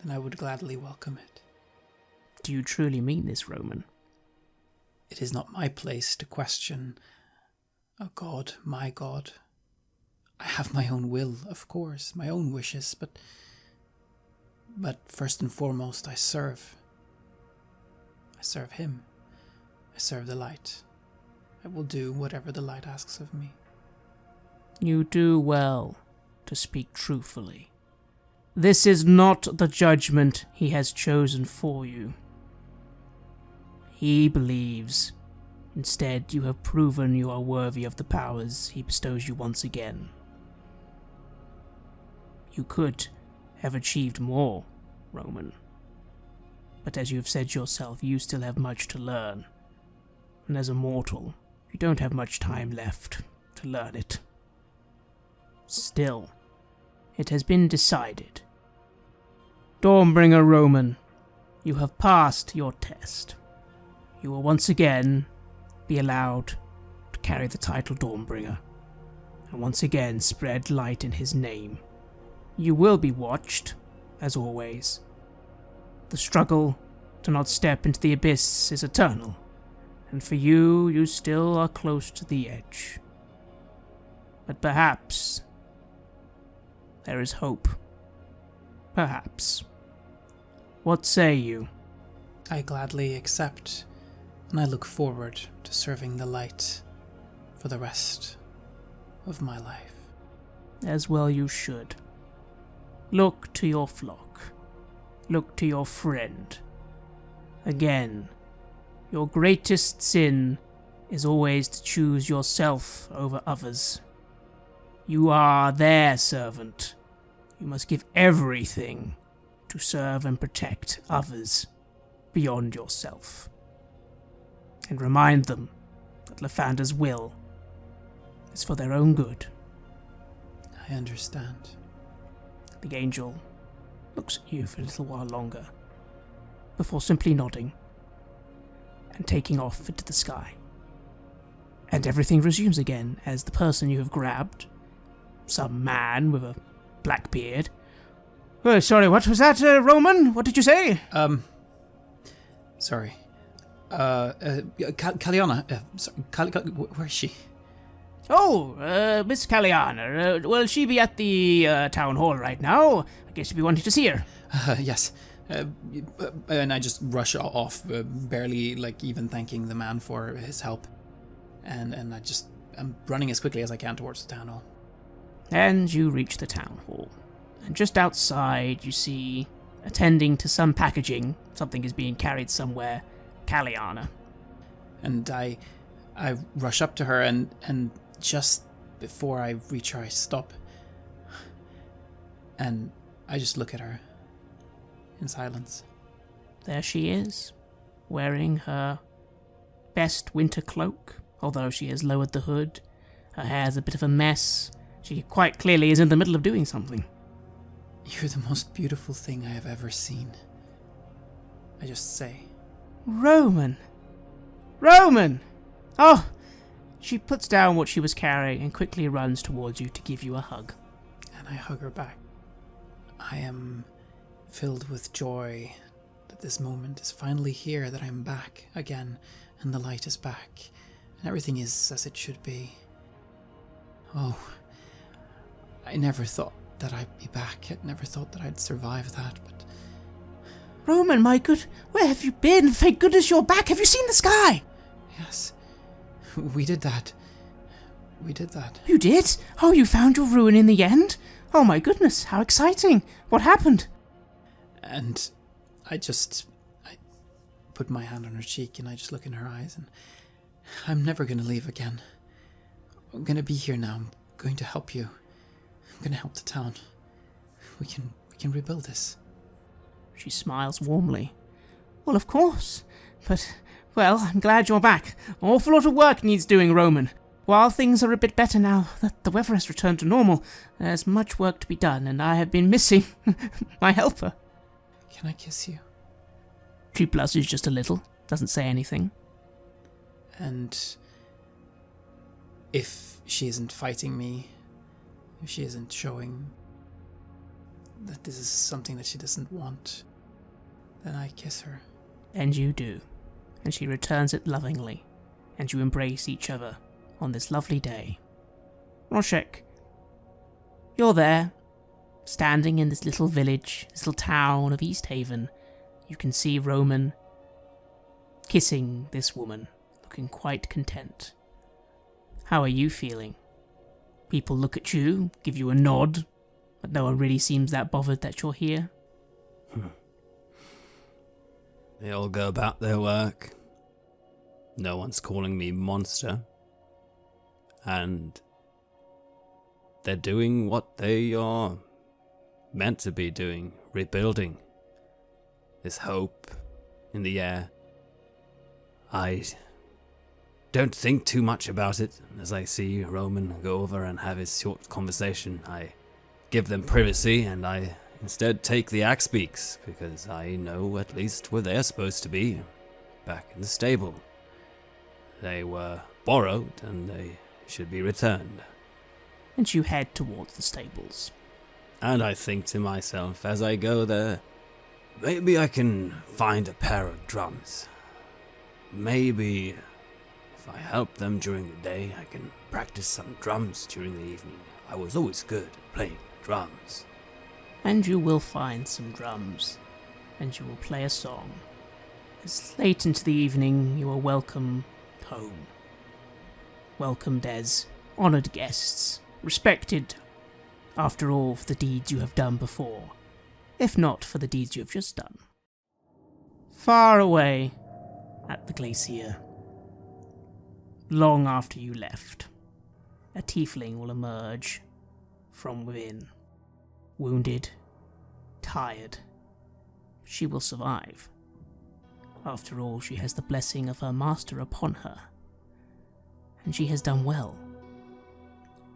then I would gladly welcome it. Do you truly mean this, Roman? It is not my place to question a god, my god. I have my own will, of course, my own wishes, but first and foremost I serve. I serve him. I serve the light. I will do whatever the light asks of me. You do well to speak truthfully. This is not the judgment he has chosen for you. He believes instead you have proven you are worthy of the powers he bestows you once again. You could have achieved more, Roman. But as you have said yourself, you still have much to learn. And as a mortal, you don't have much time left to learn it. Still, it has been decided. Dawnbringer Roman, you have passed your test. You will once again be allowed to carry the title Dawnbringer, and once again spread light in his name. You will be watched, as always. The struggle to not step into the abyss is eternal, and for you, you still are close to the edge. But perhaps there is hope. Perhaps. What say you? I gladly accept, and I look forward to serving the light for the rest of my life. As well you should. Look to your flock. Look to your friend. Again, your greatest sin is always to choose yourself over others. You are their servant. You must give everything to serve and protect others beyond yourself. And remind them that Lathander's will is for their own good. I understand. The angel looks at you for a little while longer, before simply nodding and taking off into the sky. And everything resumes again as the person you have grabbed, some man with a black beard. Oh, sorry, what was that, Roman? What did you say? Sorry. Kaliana. Where is she? Oh, Miss Kaliana. Well, she be at the town hall right now. I guess you'd be wanting to see her. Yes. And I just rush off, barely even thanking the man for his help. And I'm running as quickly as I can towards the town hall. And you reach the town hall. And just outside you see, attending to some packaging, something is being carried somewhere, Kaliana. And I rush up to her and just before I reach her I stop. And I just look at her in silence. There she is, wearing her best winter cloak, although she has lowered the hood. Her hair's a bit of a mess. She quite clearly is in the middle of doing something. You're the most beautiful thing I have ever seen. I just say. Roman! Roman! Oh! She puts down what she was carrying and quickly runs towards you to give you a hug. And I hug her back. I am filled with joy that this moment is finally here, that I'm back again, and the light is back, and everything is as it should be. Oh, I never thought that I'd be back. I never thought that I'd survive that, but... Roman, my good, where have you been? Thank goodness you're back. Have you seen the sky? Yes, we did that. We did that. You did? Oh, you found your ruin in the end? Oh my goodness, how exciting. What happened? And I put my hand on her cheek and I just look in her eyes, and I'm never going to leave again. I'm going to be here now. I'm going to help you. I'm going to help the town. we can rebuild this. She smiles warmly. Well, of course. But, well, I'm glad you're back. An awful lot of work needs doing, Roman. While things are a bit better now that the weather has returned to normal, there's much work to be done, and I have been missing my helper. Can I kiss you? She blushes just a little, doesn't say anything. And if she isn't fighting me, if she isn't showing that this is something that she doesn't want, then I kiss her. And you do. And she returns it lovingly, and you embrace each other on this lovely day. Roshek, you're there, standing in this little village, this little town of East Haven. You can see Roman kissing this woman, looking quite content. How are you feeling? People look at you, give you a nod, but no one really seems that bothered that you're here. They all go about their work. No one's calling me monster. And they're doing what they are meant to be doing, rebuilding. There's hope in the air. I don't think too much about it. As I see Roman go over and have his short conversation, I give them privacy and I instead take the axe beaks, because I know at least where they're supposed to be, back in the stable. They were borrowed and they should be returned. And you head towards the stables. And I think to myself as I go there, maybe I can find a pair of drums. Maybe if I help them during the day, I can practice some drums during the evening. I was always good at playing drums. And you will find some drums, and you will play a song. As late into the evening, you are welcome home. Welcomed as honoured guests, respected, after all, for the deeds you have done before, if not for the deeds you have just done. Far away at the glacier, long after you left, a tiefling will emerge from within. Wounded, tired, she will survive. After all, she has the blessing of her master upon her, and she has done well.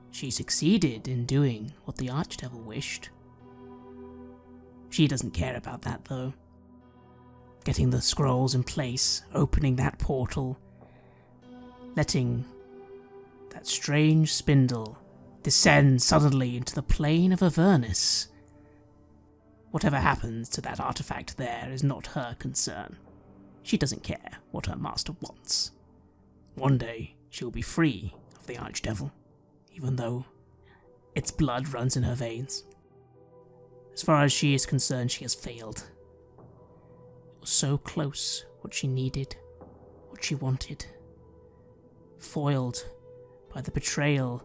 She succeeded in doing what the Archdevil wished. She doesn't care about that, though. Getting the scrolls in place, opening that portal, letting that strange spindle descend suddenly into the plane of Avernus. Whatever happens to that artifact there is not her concern. She doesn't care what her master wants. One day she'll be free of the Archdevil, even though its blood runs in her veins. As far as she is concerned, she has failed. It was so close, what she needed, what she wanted. Foiled by the betrayal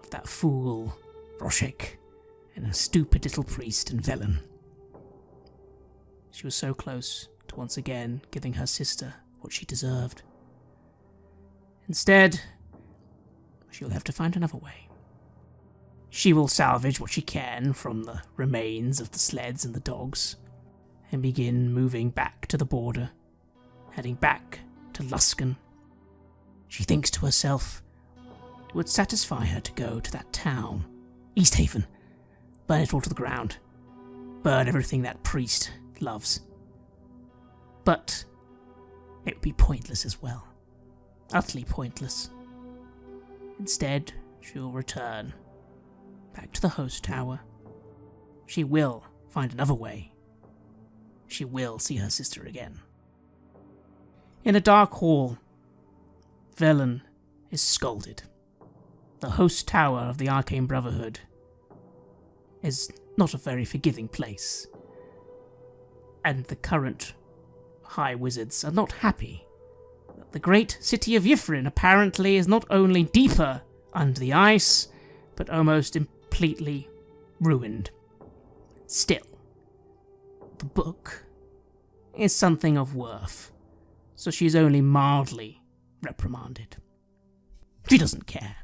of that fool, Roshek, and a stupid little priest and villain. She was so close to once again giving her sister what she deserved. Instead, she'll have to find another way. She will salvage what she can from the remains of the sleds and the dogs, and begin moving back to the border, heading back to Luskan. She thinks to herself, it would satisfy her to go to that town, East Haven, burn it all to the ground, burn everything that priest loves. But it would be pointless as well, utterly pointless. Instead, she'll return back to the host tower. She will find another way. She will see her sister again. In a dark hall, Velen is scolded. The host tower of the Arcane Brotherhood is not a very forgiving place, and the current High Wizards are not happy that the great city of Yithrin apparently is not only deeper under the ice, but almost completely ruined. Still, the book is something of worth, so she is only mildly reprimanded. She doesn't care.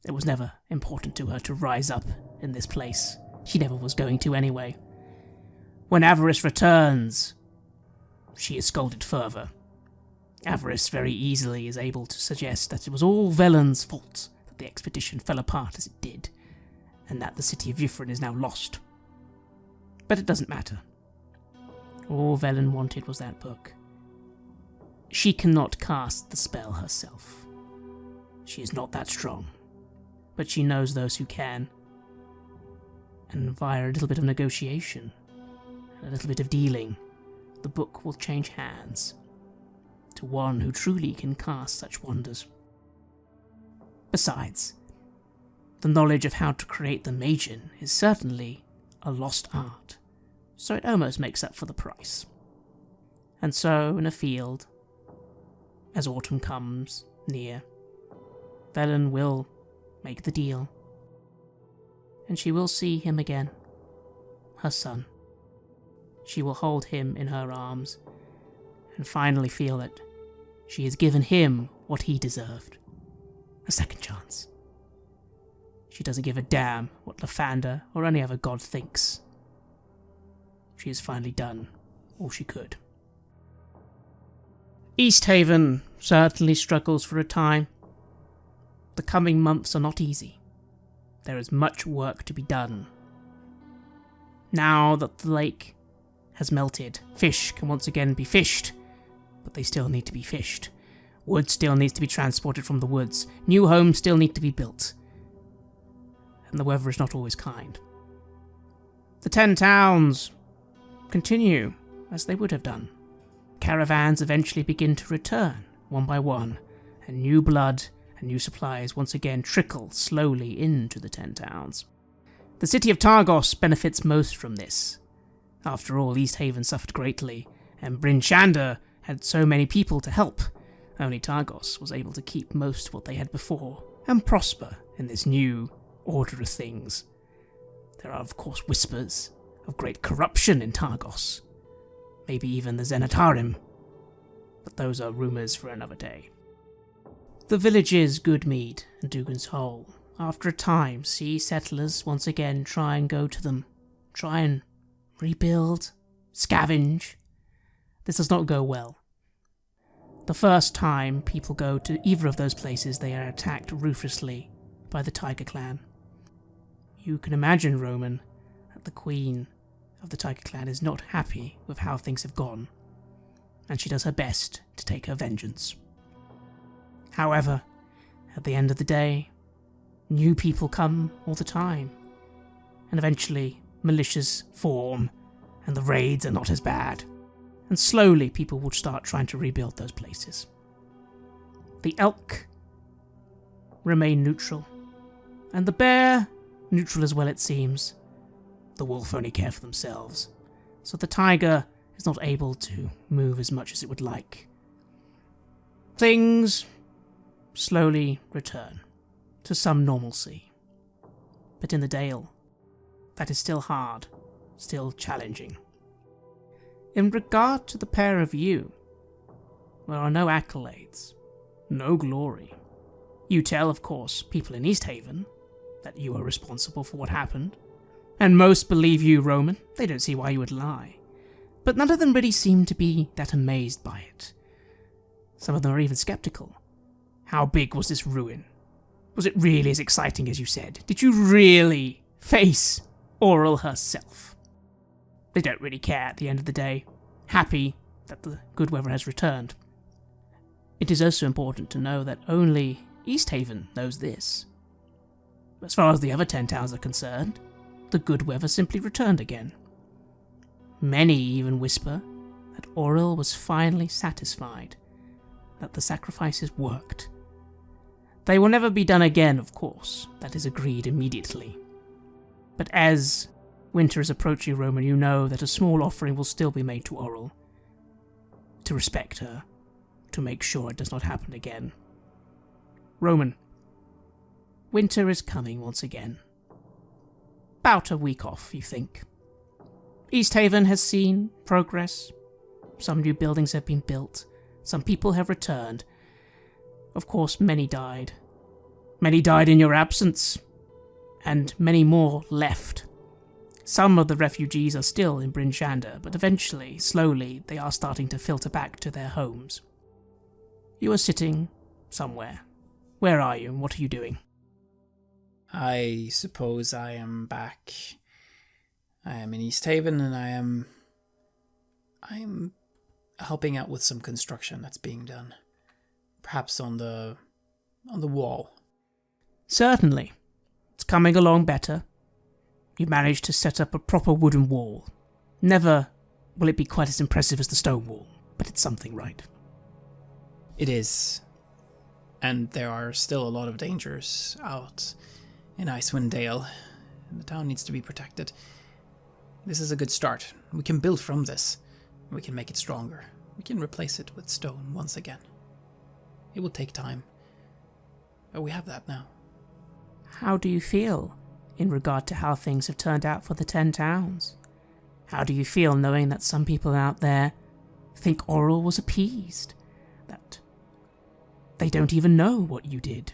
It was never important to her to rise up in this place. She never was going to anyway. When Avarice returns, she is scolded further. Avarice very easily is able to suggest that it was all Velen's fault that the expedition fell apart as it did, and that the city of Yffrin is now lost. But it doesn't matter. All Velen wanted was that book. She cannot cast the spell herself. She is not that strong, but she knows those who can. And via a little bit of negotiation, and a little bit of dealing, the book will change hands to one who truly can cast such wonders. Besides, the knowledge of how to create the Magian is certainly a lost art, so it almost makes up for the price. And so, in a field, as autumn comes near, Velen will make the deal, and she will see him again, her son. She will hold him in her arms, and finally feel that she has given him what he deserved, a second chance. She doesn't give a damn what Lathander or any other god thinks. She has finally done all she could. Easthaven certainly struggles for a time. The coming months are not easy. There is much work to be done. Now that the lake has melted, fish can once again be fished, but they still need to be fished. Wood still needs to be transported from the woods. New homes still need to be built. And the weather is not always kind. The 10 towns continue as they would have done. Caravans eventually begin to return, one by one, and new blood and new supplies once again trickle slowly into the 10 towns. The city of Targos benefits most from this. After all, Easthaven suffered greatly, and Bryn Shander had so many people to help. Only Targos was able to keep most of what they had before, and prosper in this new order of things. There are, of course, whispers of great corruption in Targos. Maybe even the Zenatarim. But those are rumours for another day. The villages Goodmead and Dugan's Hole, after a time, see settlers once again try and go to them. Try and rebuild, scavenge. This does not go well. The first time people go to either of those places, they are attacked ruthlessly by the Tiger Clan. You can imagine, Roman, that the Queen of the Tiger Clan is not happy with how things have gone, and she does her best to take her vengeance. However, at the end of the day, new people come all the time, and eventually militias form, and the raids are not as bad, and slowly people will start trying to rebuild those places. The elk remain neutral, and the bear neutral as well, it seems. The wolf only care for themselves, so the tiger is not able to move as much as it would like. Things slowly return to some normalcy. But in the Dale, that is still hard, still challenging. In regard to the pair of you, there are no accolades, no glory. You tell, of course, people in Easthaven that you are responsible for what happened, and most believe you, Roman. They don't see why you would lie. But none of them really seem to be that amazed by it. Some of them are even skeptical. How big was this ruin? Was it really as exciting as you said? Did you really face Auril herself? They don't really care at the end of the day, happy that the good weather has returned. It is also important to know that only Easthaven knows this. As far as the other 10 towns are concerned, the good weather simply returned again. Many even whisper that Auril was finally satisfied, that the sacrifices worked. They will never be done again, of course, that is agreed immediately. But as winter is approaching, Roman, you know that a small offering will still be made to Auril, to respect her, to make sure it does not happen again. Roman, winter is coming once again. About a week off, you think. Easthaven has seen progress. Some new buildings have been built. Some people have returned. Of course, many died. Many died in your absence. And many more left. Some of the refugees are still in Bryn Shander, but eventually, slowly, they are starting to filter back to their homes. You are sitting somewhere. Where are you and what are you doing? I suppose I am back. I am in East Haven and I am helping out with some construction that's being done. Perhaps on the wall. Certainly. It's coming along better. You've managed to set up a proper wooden wall. Never will it be quite as impressive as the stone wall, but it's something, right? It is. And there are still a lot of dangers out in Icewind Dale, and the town needs to be protected. This is a good start. We can build from this. We can make it stronger. We can replace it with stone once again. It will take time, but we have that now. How do you feel in regard to how things have turned out for the 10 towns? How do you feel knowing that some people out there think Auril was appeased? That they don't even know what you did?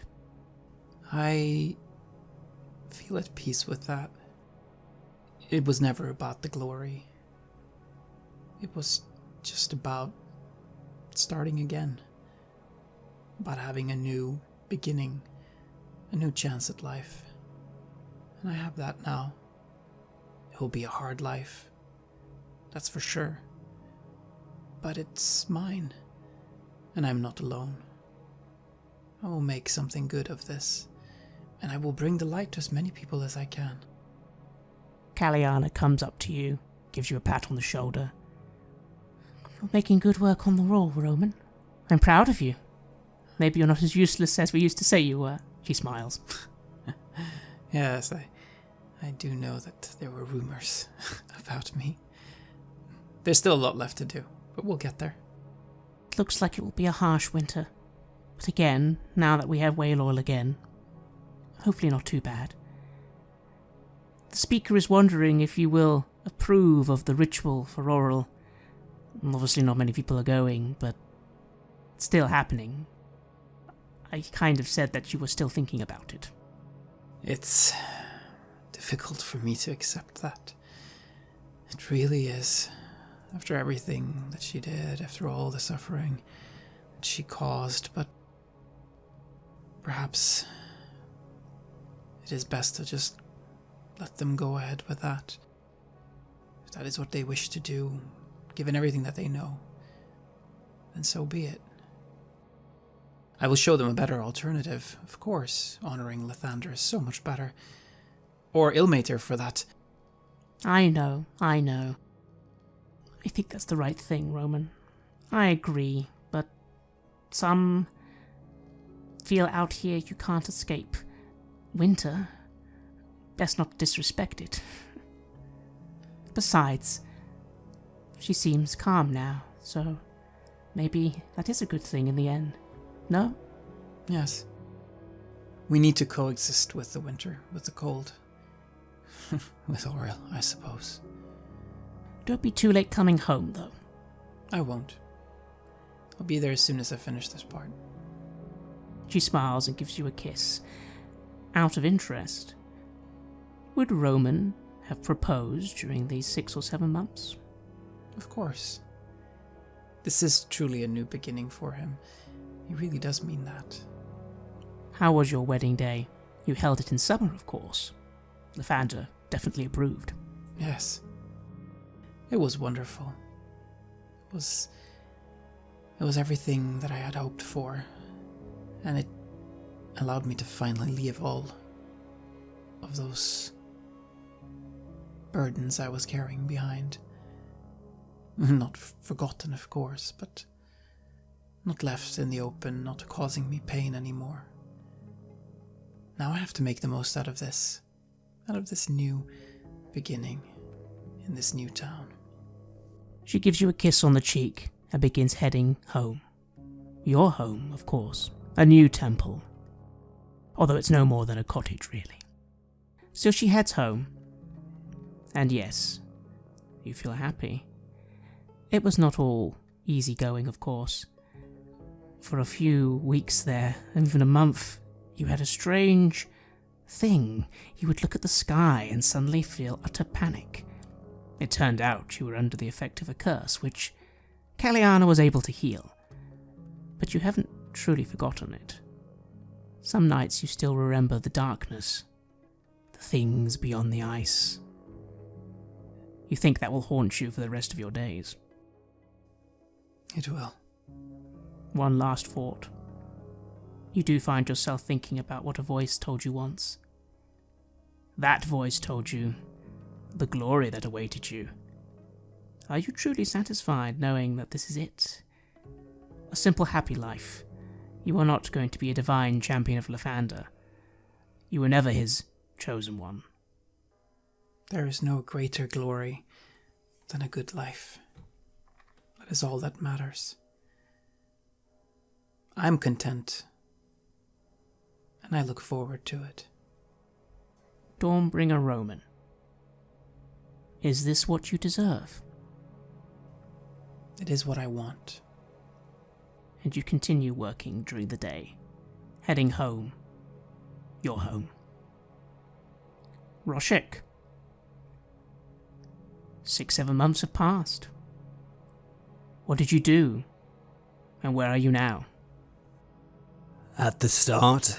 I feel at peace with that. It was never about the glory. It was just about starting again. About having a new beginning, a new chance at life. And I have that now. It will be a hard life, that's for sure. But it's mine, and I'm not alone. I will make something good of this, and I will bring the light to as many people as I can. Caliana comes up to you, gives you a pat on the shoulder. You're making good work on the roll, Roman. I'm proud of you. Maybe you're not as useless as we used to say you were. She smiles. Yes, I do know that there were rumors about me. There's still a lot left to do, but we'll get there. It looks like it will be a harsh winter. But again, now that we have whale oil again, hopefully not too bad. The speaker is wondering if you will approve of the ritual for Auril. Obviously not many people are going, but it's still happening. I kind of said that you were still thinking about it. It's difficult for me to accept that. It really is. After everything that she did, after all the suffering that she caused, but perhaps it is best to just let them go ahead with that. If that is what they wish to do, given everything that they know, then so be it. I will show them a better alternative, of course. Honoring Lathander is so much better. Or Ilmater, for that. I know. I think that's the right thing, Roman. I agree, but some feel out here you can't escape. Winter. Best not disrespect it. Besides, she seems calm now, so maybe that is a good thing in the end. No? Yes. We need to coexist with the winter, with the cold. With Auril, I suppose. Don't be too late coming home, though. I won't. I'll be there as soon as I finish this part. She smiles and gives you a kiss. Out of interest, would Roman have proposed during these 6 or 7 months? Of course. This is truly a new beginning for him. He really does mean that. How was your wedding day? You held it in summer, of course. Lathander definitely approved. Yes. It was wonderful. It was everything that I had hoped for. And it allowed me to finally leave all of those burdens I was carrying behind. Not forgotten, of course, but not left in the open, not causing me pain anymore. Now I have to make the most out of this new beginning in this new town. She gives you a kiss on the cheek and begins heading home. Your home, of course. A new temple. Although it's no more than a cottage, really. So she heads home. And yes, you feel happy. It was not all easy going, of course. For a few weeks there, and even a month, you had a strange thing, you would look at the sky and suddenly feel utter panic. It turned out you were under the effect of a curse, which Caliana was able to heal. But you haven't truly forgotten it. Some nights you still remember the darkness, the things beyond the ice. You think that will haunt you for the rest of your days. It will. One last thought. You do find yourself thinking about what a voice told you once. That voice told you the glory that awaited you. Are you truly satisfied knowing that this is it? A simple happy life. You are not going to be a divine champion of Lathander. You were never his chosen one. There is no greater glory than a good life. That is all that matters. I'm content, and I look forward to it. Dawnbringer Roman. Is this what you deserve? It is what I want. And you continue working during the day, heading home. Your home. Roshek. 6-7 months have passed. What did you do? And where are you now? At the start,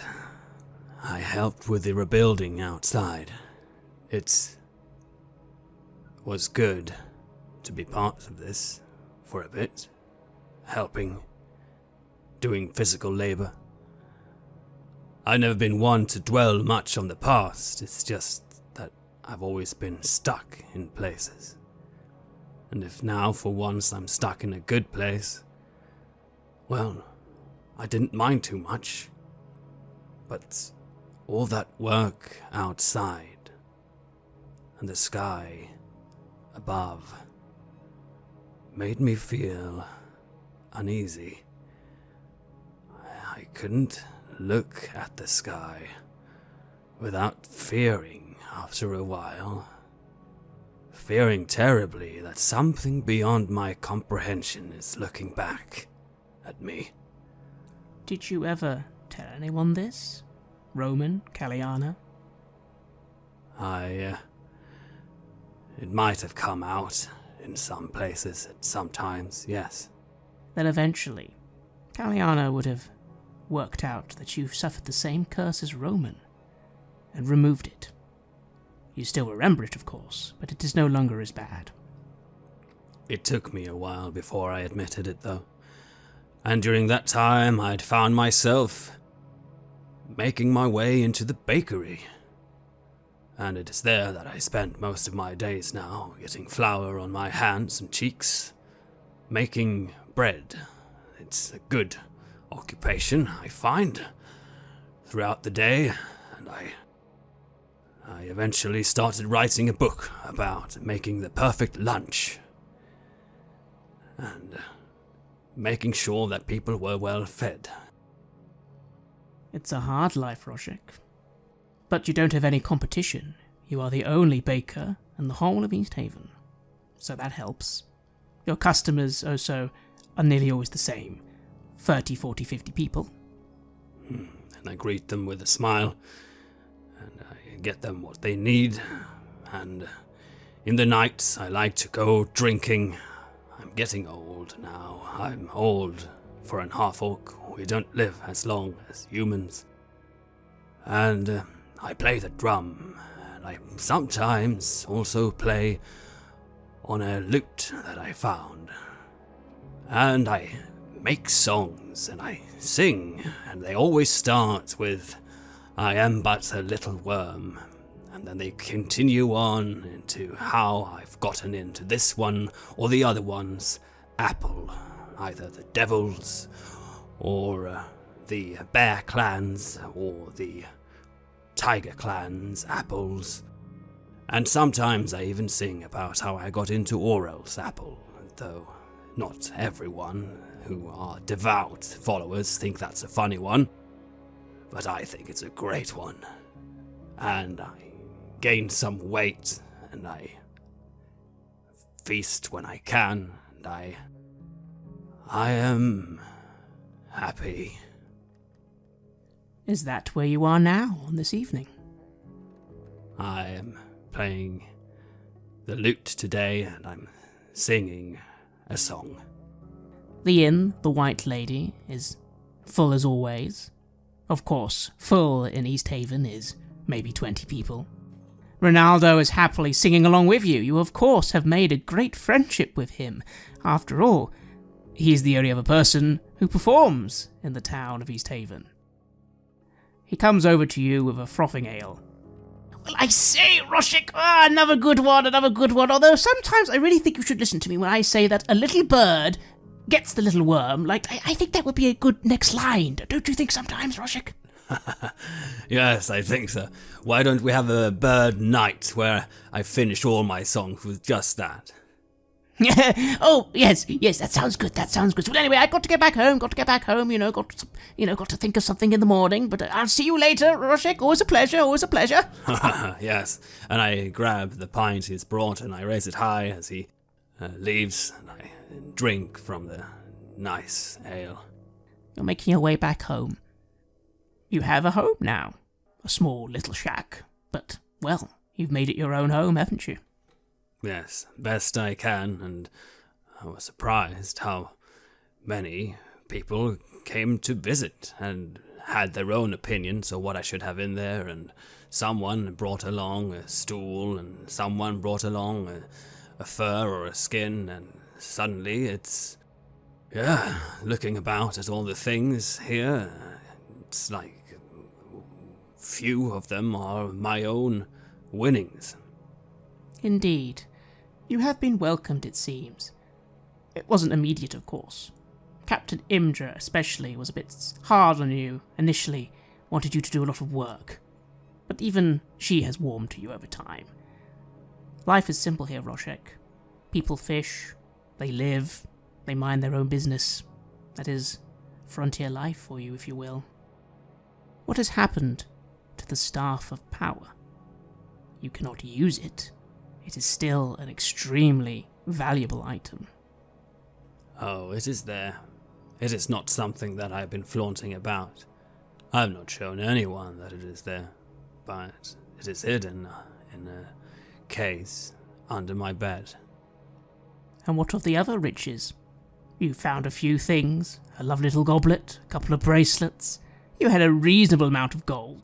I helped with the rebuilding outside. It was good to be part of this for a bit, helping, doing physical labor. I've never been one to dwell much on the past, it's just that I've always been stuck in places. And if now for once I'm stuck in a good place, well, I didn't mind too much. But all that work outside and the sky above made me feel uneasy. I couldn't look at the sky without fearing after a while. Fearing terribly that something beyond my comprehension is looking back at me. Did you ever tell anyone this? Roman, Caliana? It might have come out in some places at some times, yes. Then eventually, Caliana would have worked out that you suffered the same curse as Roman, and removed it. You still remember it, of course, but it is no longer as bad. It took me a while before I admitted it, though. And during that time, I'd found myself making my way into the bakery. And it is there that I spend most of my days now, getting flour on my hands and cheeks, making bread. It's a good occupation, I find, throughout the day, and I eventually started writing a book about making the perfect lunch and making sure that people were well fed. It's a hard life, Roshek. But you don't have any competition. You are the only baker in the whole of East Haven. So that helps. Your customers also are nearly always the same. 30, 40, 50 people. And I greet them with a smile. And I get them what they need. And in the nights I like to go drinking. I'm getting old now. I'm old for an half-orc. We don't live as long as humans. And I play the drum, and I sometimes also play on a lute that I found. And I make songs, and I sing, and they always start with, "I am but a little worm," and then they continue on into how I've gotten into this one or the other one's apple, either the devil's, or the bear clan's, or the tiger clan's apples. And sometimes I even sing about how I got into Orel's apple, though not everyone who are devout followers think that's a funny one. But I think it's a great one. And I gain some weight, and I feast when I can, and I am happy. Is that where you are now on this evening? I am playing the lute today, and I'm singing a song. The inn, the White Lady, is full as always. Of course, full in East Haven is maybe 20 people. Ronaldo is happily singing along with you. You, of course, have made a great friendship with him. After all, he's the only other person who performs in the town of East Haven. He comes over to you with a frothing ale. Well, I say, Roshik, another good one. Although sometimes I really think you should listen to me when I say that a little bird gets the little worm. Like, I think that would be a good next line. Don't you think sometimes, Roshik? Yes, I think so. Why don't we have a bird night where I finish all my songs with just that? Oh, yes, that sounds good. Well, anyway, I got to get back home, got to think of something in the morning, but I'll see you later, Roshik. Always a pleasure. Yes, and I grab the pint he's brought and I raise it high as he leaves, and I drink from the nice ale. You're making your way back home. You have a home now. A small little shack. But, well, you've made it your own home, haven't you? Yes, best I can, and I was surprised how many people came to visit and had their own opinions of what I should have in there, and someone brought along a stool, and someone brought along a fur or a skin, and suddenly it's, looking about at all the things here, it's like few of them are my own winnings. Indeed. You have been welcomed, it seems. It wasn't immediate, of course. Captain Imdra, especially, was a bit hard on you initially, wanted you to do a lot of work. But even she has warmed to you over time. Life is simple here, Roshek. People fish, they live, they mind their own business. That is frontier life for you, if you will. What has happened to the Staff of Power? You cannot use it. It is still an extremely valuable item. Oh, it is there. It is not something that I have been flaunting about. I have not shown anyone that it is there, but it is hidden in a case under my bed. And what of the other riches? You found a few things, a lovely little goblet, a couple of bracelets. You had a reasonable amount of gold.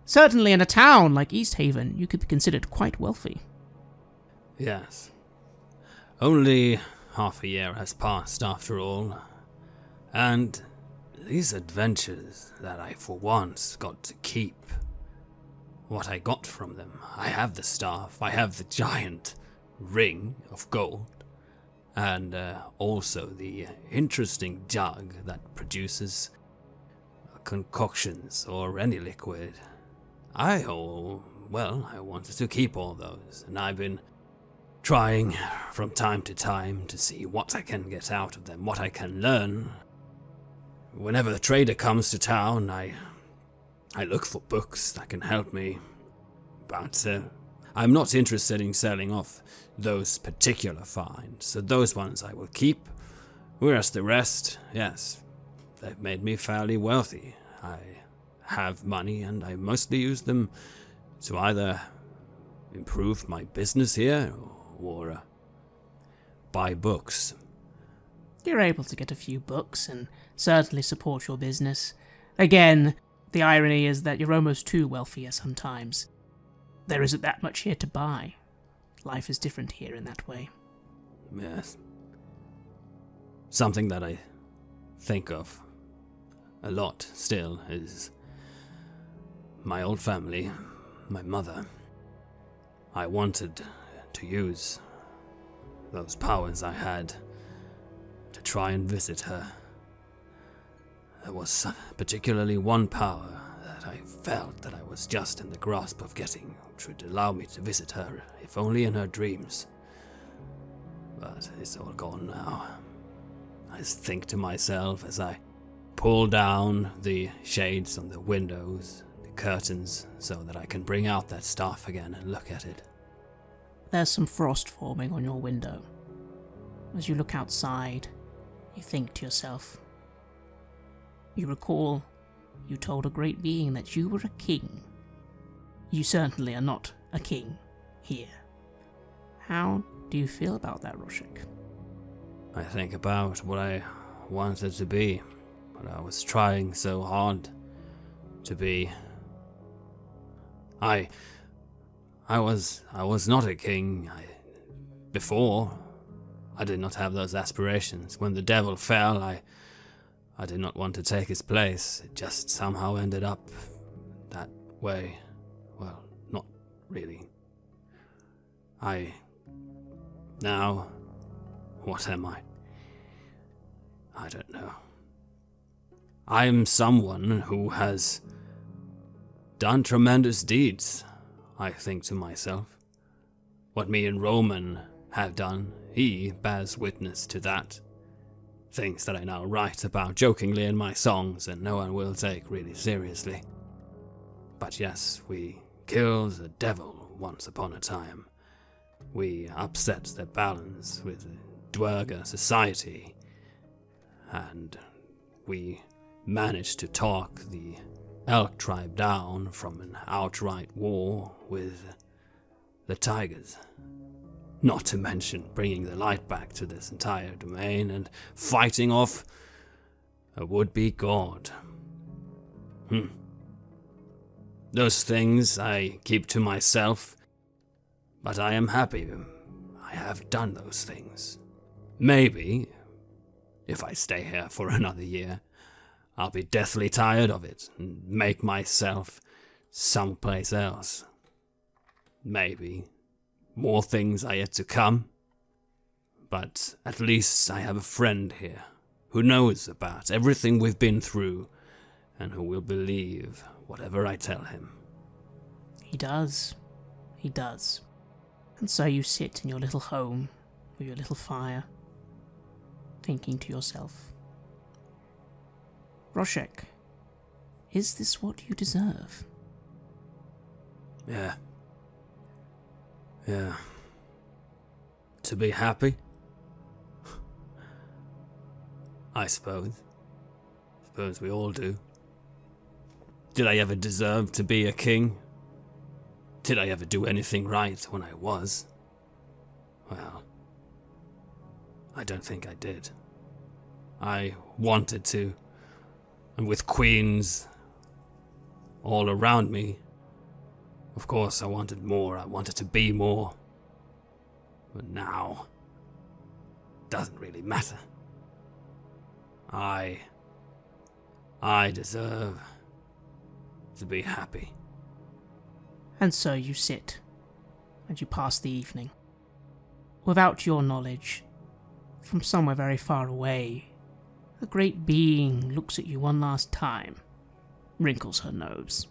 Certainly in a town like East Haven, you could be considered quite wealthy. Yes. Only half a year has passed after all, and these adventures that I for once got to keep, what I got from them, I have the staff, I have the giant ring of gold, and also the interesting jug that produces concoctions or any liquid. I wanted to keep all those, and I've been trying from time to time to see what I can get out of them, what I can learn. Whenever the trader comes to town, I look for books that can help me, but I'm not interested in selling off those particular finds, so those ones I will keep, whereas the rest, yes, they've made me fairly wealthy. I have money, and I mostly use them to either improve my business here or buy books. You're able to get a few books and certainly support your business. Again, the irony is that you're almost too wealthy sometimes. There isn't that much here to buy. Life is different here in that way. Yes. Something that I think of a lot still is my old family, my mother. I wanted to use those powers I had to try and visit her. There was particularly one power that I felt that I was just in the grasp of getting, which would allow me to visit her, if only in her dreams. But it's all gone now. I think to myself as I pull down the shades on the windows, the curtains, so that I can bring out that staff again and look at it. There's some frost forming on your window. As you look outside, you think to yourself. You recall you told a great being that you were a king. You certainly are not a king here. How do you feel about that, Roshik? I think about what I wanted to be, what I was trying so hard to be. I was not a king. Before, I did not have those aspirations. When the devil fell, I did not want to take his place. It just somehow ended up that way. Well, not really. Now, what am I? I don't know. I am someone who has done tremendous deeds, I think to myself. What me and Roman have done, he bears witness to that. Things that I now write about jokingly in my songs and no one will take really seriously. But yes, we killed the devil once upon a time. We upset the balance with Dwerger society, and we managed to talk the elk tribe down from an outright war with the tigers. Not to mention bringing the light back to this entire domain and fighting off a would-be god. Those things I keep to myself, but I am happy I have done those things. Maybe, if I stay here for another year, I'll be deathly tired of it and make myself someplace else. Maybe more things are yet to come, but at least I have a friend here who knows about everything we've been through and who will believe whatever I tell him. He does. He does. And so you sit in your little home with your little fire, thinking to yourself, Roshik, is this what you deserve? Yeah. To be happy? I suppose. Suppose we all do. Did I ever deserve to be a king? Did I ever do anything right when I was? Well, I don't think I did. I wanted to, and with queens all around me, of course I wanted more, I wanted to be more. But now, it doesn't really matter. I deserve to be happy. And so you sit, and you pass the evening. Without your knowledge, from somewhere very far away, a great being looks at you one last time, wrinkles her nose.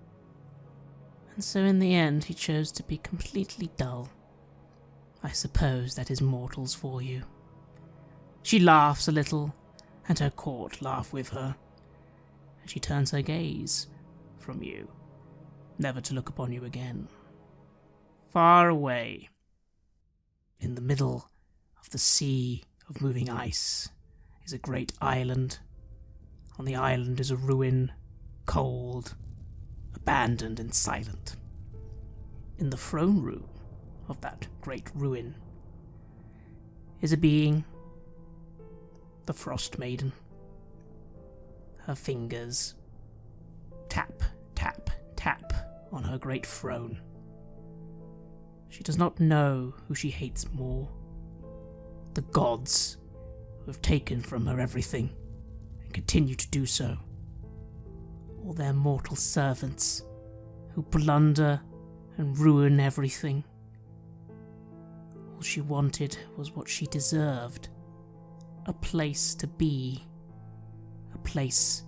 And so in the end he chose to be completely dull. I suppose that is mortals for you. She laughs a little, and her court laugh with her, and she turns her gaze from you, never to look upon you again. Far away, in the middle of the sea of moving ice, is a great island. On the island is a ruin, cold, abandoned and silent. In the throne room of that great ruin is a being, the Frostmaiden. Her fingers tap, tap, tap on her great throne. She does not know who she hates more. The gods who have taken from her everything and continue to do so, or their mortal servants who blunder and ruin everything. All she wanted was what she deserved, a place to be, a place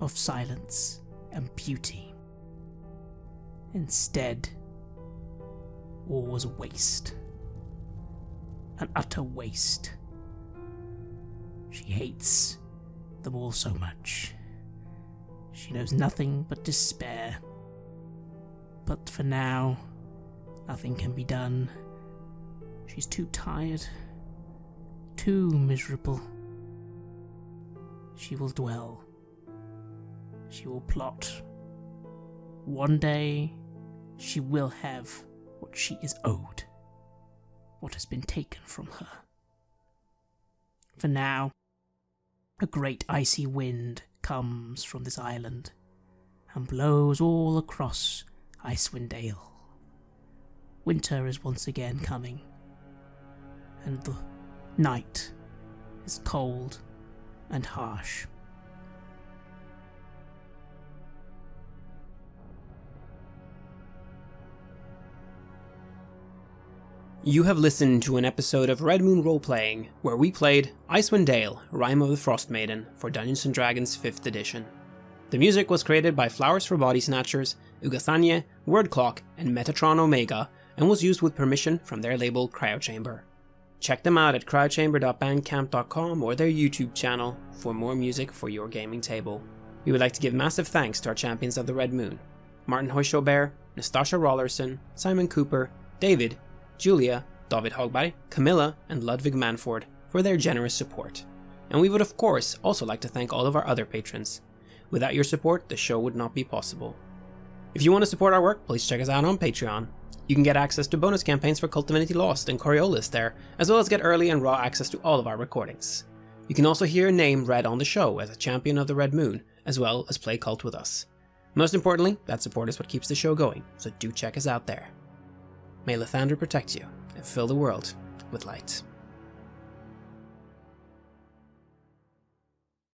of silence and beauty. Instead, all was a waste, an utter waste. She hates them all so much. She knows nothing but despair. But for now, nothing can be done. She's too tired, too miserable. She will dwell. She will plot. One day, she will have what she is owed, what has been taken from her. For now, a great icy wind comes from this island and blows all across Icewind Dale. Winter is once again coming, and the night is cold and harsh. You have listened to an episode of Red Moon Roleplaying, where we played Icewind Dale, Rime of the Frostmaiden, for Dungeons & Dragons 5th edition. The music was created by Flowers for Body Snatchers, Ugathanye, Wordclock, and Metatron Omega, and was used with permission from their label Cryochamber. Check them out at cryochamber.bandcamp.com or their YouTube channel for more music for your gaming table. We would like to give massive thanks to our champions of the Red Moon: Martin Heuschober, Nastasia Raulerson, Simon Cooper, David, Julia, David Hagberg, Camilla, and Ludwig Manford for their generous support. And we would of course also like to thank all of our other patrons. Without your support, the show would not be possible. If you want to support our work, please check us out on Patreon. You can get access to bonus campaigns for Cult Divinity Lost and Coriolis there, as well as get early and raw access to all of our recordings. You can also hear a name read on the show as a champion of the Red Moon, as well as play Cult with us. Most importantly, that support is what keeps the show going, so do check us out there. May Lathander protect you and fill the world with light.